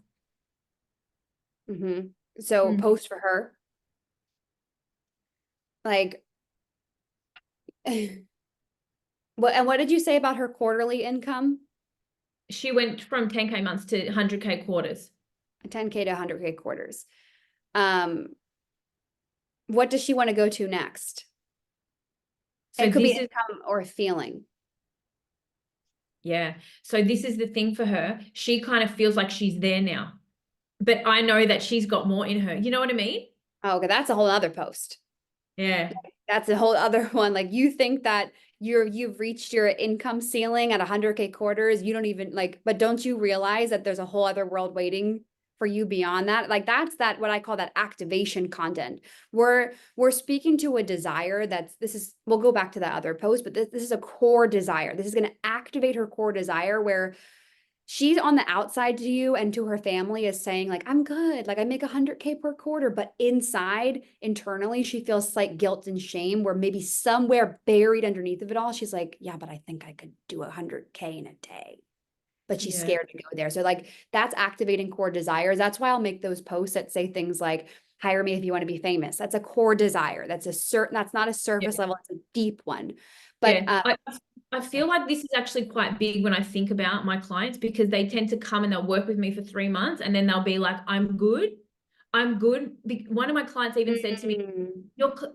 So post for her. Like, what did you say about her quarterly income?
She went from 10K months to 100K quarters.
10K to 100K quarters. What does she want to go to next?
So
it could be income or feeling.
Yeah. So this is the thing for her. She kind of feels like she's there now, but I know that she's got more in her. You know what I mean?
Oh, okay. That's a whole other post.
Yeah.
That's a whole other one. Like you think that you've reached your income ceiling at 100K quarters. You don't even like, but don't you realize that there's a whole other world waiting for you beyond that? Like that's what I call that activation content. We're speaking to a desire we'll go back to that other post, but this is a core desire. This is going to activate her core desire where she's on the outside to you and to her family is saying like, I'm good. Like I make 100K per quarter, but internally, she feels slight guilt and shame where maybe somewhere buried underneath of it all, she's like, yeah, but I think I could do 100K in a day. But she's scared to go there. So like that's activating core desires. That's why I'll make those posts that say things like, hire me if you want to be famous. That's a core desire. That's not a surface level, it's a deep one. But
I feel like this is actually quite big when I think about my clients because they tend to come and they'll work with me for 3 months and then they'll be like, I'm good. One of my clients even said to me,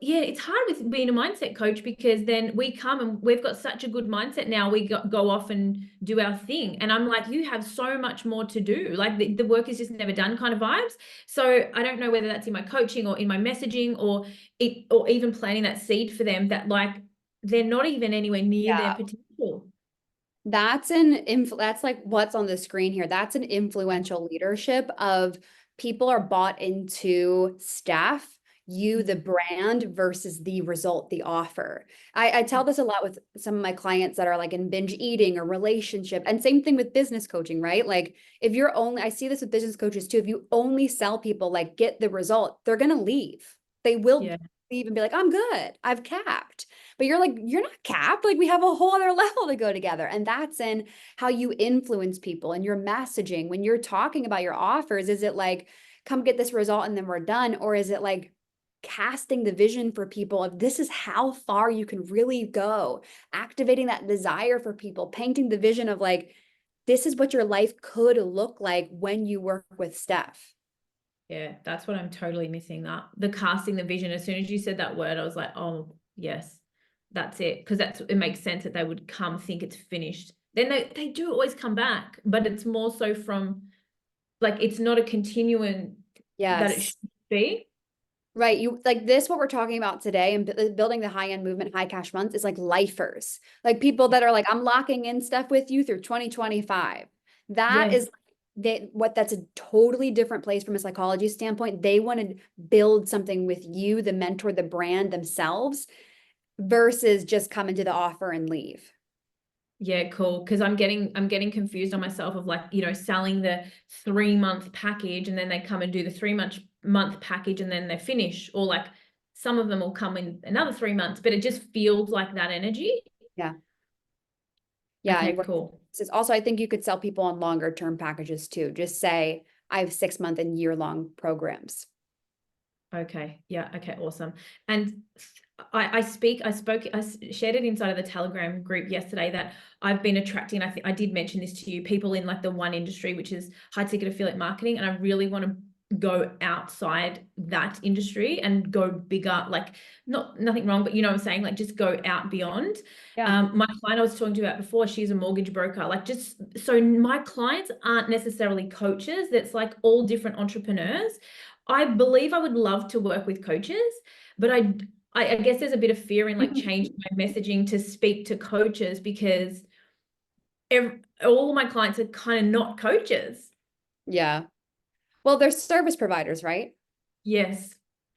it's hard with being a mindset coach because then we come and we've got such a good mindset now. We go off and do our thing. And I'm like, you have so much more to do. Like the work is just never done kind of vibes. So I don't know whether that's in my coaching or in my messaging or even planting that seed for them that like, they're not even anywhere near their potential.
That's like what's on the screen here. That's an influential leadership of people are bought into staff, the brand versus the result, the offer. I tell this a lot with some of my clients that are like in binge eating or relationship, and same thing with business coaching, right? Like if I see this with business coaches too, if you only sell people like get the result, they're going to leave. They will leave and be like, I'm good, I've capped. But you're like, you're not capped. Like we have a whole other level to go together. And that's in how you influence people and your messaging. When you're talking about your offers, is it like, come get this result and then we're done? Or is it like casting the vision for people of this is how far you can really go, activating that desire for people, painting the vision of like, this is what your life could look like when you work with Steph.
Yeah, that's what I'm totally missing, that the casting the vision. As soon as you said that word, I was like, oh yes, that's it. Because it makes sense that they would come think it's finished. Then they do always come back, but it's more so from like, it's not a continuum that it should be.
Right. You like this, what we're talking about today and building the high-end movement, high cash months is like lifers, like people that are like, I'm locking in stuff with you through 2025. That is that's a totally different place from a psychology standpoint. They want to build something with you, the mentor, the brand themselves, versus just come into the offer and leave.
Yeah, cool. Because I'm getting confused on myself of like, you know, selling the 3-month package and then they come and do the 3-month package and then they finish, or like some of them will come in another 3 months, but it just feels like that energy.
Yeah.
Okay, cool.
Also, I think you could sell people on longer term packages too. Just say, I have 6-month and year-long programs.
Okay. Yeah. Okay. Awesome. And I shared it inside of the Telegram group yesterday that I've been attracting, I did mention this to you, people in like the one industry, which is high ticket affiliate marketing. And I really want to go outside that industry and go bigger, like nothing wrong, but you know what I'm saying, like just go out beyond. My client I was talking to you about before, she's a mortgage broker, like just so my clients aren't necessarily coaches, that's like all different entrepreneurs. I believe I would love to work with coaches, but I guess there's a bit of fear in like changing my messaging to speak to coaches because all my clients are kind of not coaches.
Yeah. Well, they're service providers, right?
Yes.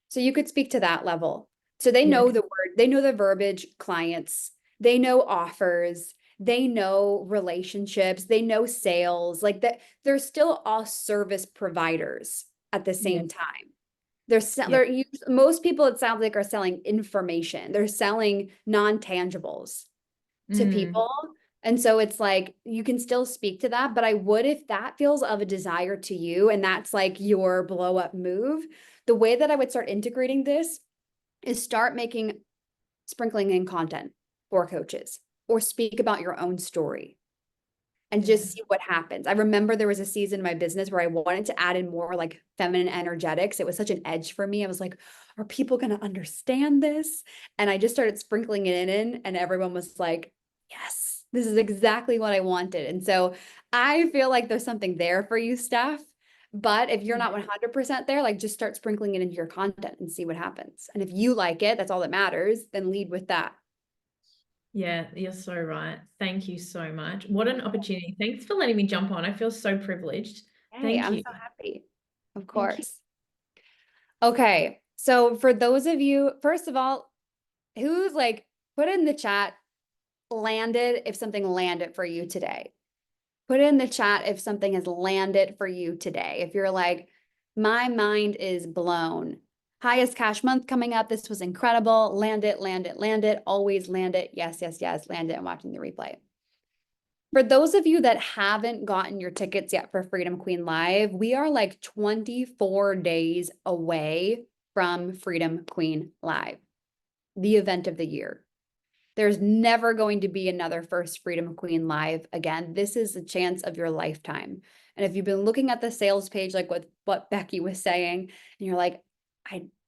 So you could speak to that level. So they
Yeah.
know the word, they know the verbiage, clients, they know offers, they know relationships, they know sales, like that. They're still all service providers at the same time. Most people, it sounds like, are selling information. They're selling non-tangibles to people. And so it's like, you can still speak to that, but I would, if that feels of a desire to you, and that's like your blow up move, the way that I would start integrating this is start sprinkling in content for coaches, or speak about your own story and just see what happens. I remember there was a season in my business where I wanted to add in more like feminine energetics. It was such an edge for me. I was like, are people going to understand this? And I just started sprinkling it in, and everyone was like, yes, this is exactly what I wanted. And so I feel like there's something there for you, Steph. But if you're not 100% there, like just start sprinkling it into your content and see what happens. And if you like it, that's all that matters, then lead with that.
Yeah, you're so right. Thank you so much. What an opportunity. Thanks for letting me jump on. I feel so privileged.
Hey,
Thank
I'm
you.
so happy. Of
Thank you.
course. Okay. So for those of you, first of all, who's like, put in the chat, if something landed for you today. Put in the chat if something has landed for you today. If you're like, my mind is blown. Highest cash month coming up. This was incredible. Land it, land it, land it. Always land it. Yes, yes, yes. Land it and watching the replay. For those of you that haven't gotten your tickets yet for Freedom Queen Live, we are like 24 days away from Freedom Queen Live, the event of the year. There's never going to be another First Freedom Queen Live again. This is the chance of your lifetime. And if you've been looking at the sales page, like what Becky was saying, and you're like,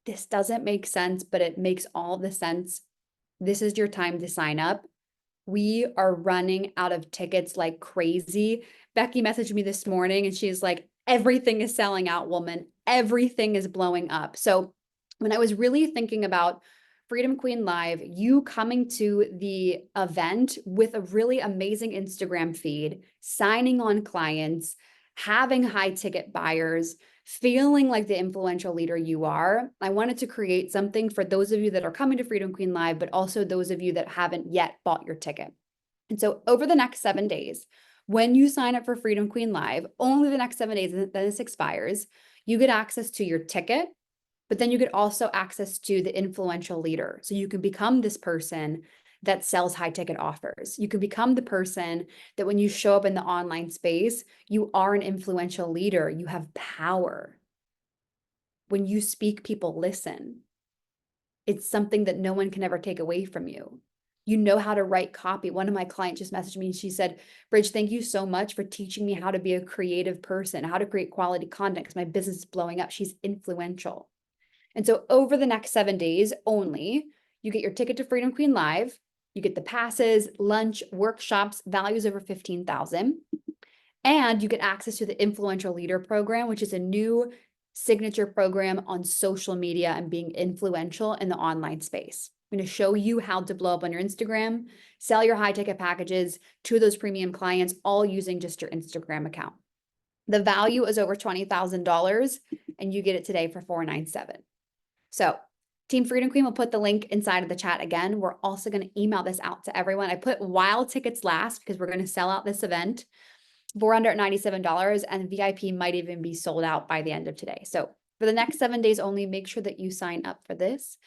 this doesn't make sense, but it makes all the sense. This is your time to sign up. We are running out of tickets like crazy. Becky messaged me this morning and she's like, everything is selling out, woman. Everything is blowing up. So when I was really thinking about Freedom Queen Live, you coming to the event with a really amazing Instagram feed, signing on clients, having high ticket buyers, feeling like the influential leader you are, I wanted to create something for those of you that are coming to Freedom Queen Live, but also those of you that haven't yet bought your ticket. And so over the next 7 days, when you sign up for Freedom Queen Live, only the next 7 days, and then this expires, you get access to your ticket, but then you get also access to the influential leader. So you can become this person that sells high ticket offers. You can become the person that when you show up in the online space, you are an influential leader. You have power. When you speak, people listen. It's something that no one can ever take away from you. You know how to write copy. One of my clients just messaged me and she said, Bridge, thank you so much for teaching me how to be a creative person, how to create quality content because my business is blowing up. She's influential. And so over the next 7 days only, you get your ticket to Freedom Queen Live, you get the passes, lunch, workshops, values over 15,000, and you get access to the Influential Leader Program, which is a new signature program on social media and being influential in the online space. I'm going to show you how to blow up on your Instagram, sell your high ticket packages to those premium clients, all using just your Instagram account. The value is over $20,000 and you get it today for $497. So Team Freedom Queen will put the link inside of the chat again. We're also going to email this out to everyone. I put while tickets last because we're going to sell out this event, $497, and VIP might even be sold out by the end of today. So for the next 7 days only, make sure that you sign up for this.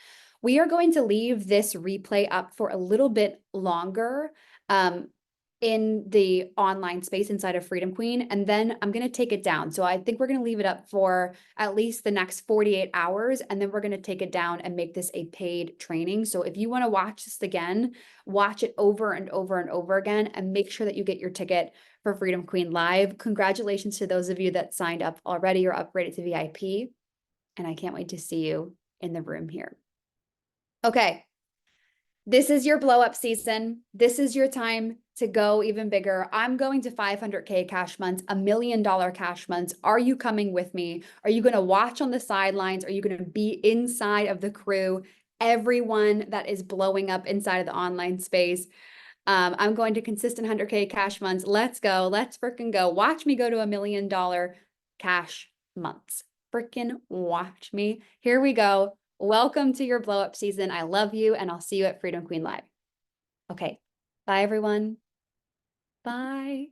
We are going to leave this replay up for a little bit longer in the online space inside of Freedom Queen, and then I'm going to take it down. So I think we're going to leave it up for at least the next 48 hours, and then we're going to take it down and make this a paid training. So if you want to watch this again, watch it over and over and over again, and make sure that you get your ticket for Freedom Queen Live. Congratulations to those of you that signed up already or upgraded to VIP. And I can't wait to see you in the room here. Okay. This is your blow up season. This is your time to go even bigger. I'm going to 500K cash months, $1 million cash months. Are you coming with me? Are you going to watch on the sidelines? Are you going to be inside of the crew? Everyone that is blowing up inside of the online space. I'm going to consistent 100K cash months. Let's go. Let's freaking go. Watch me go to $1 million cash months. Freaking watch me. Here we go. Welcome to your blow up season. I love you, and I'll see you at Freedom Queen Live. Okay. Bye, everyone. Bye.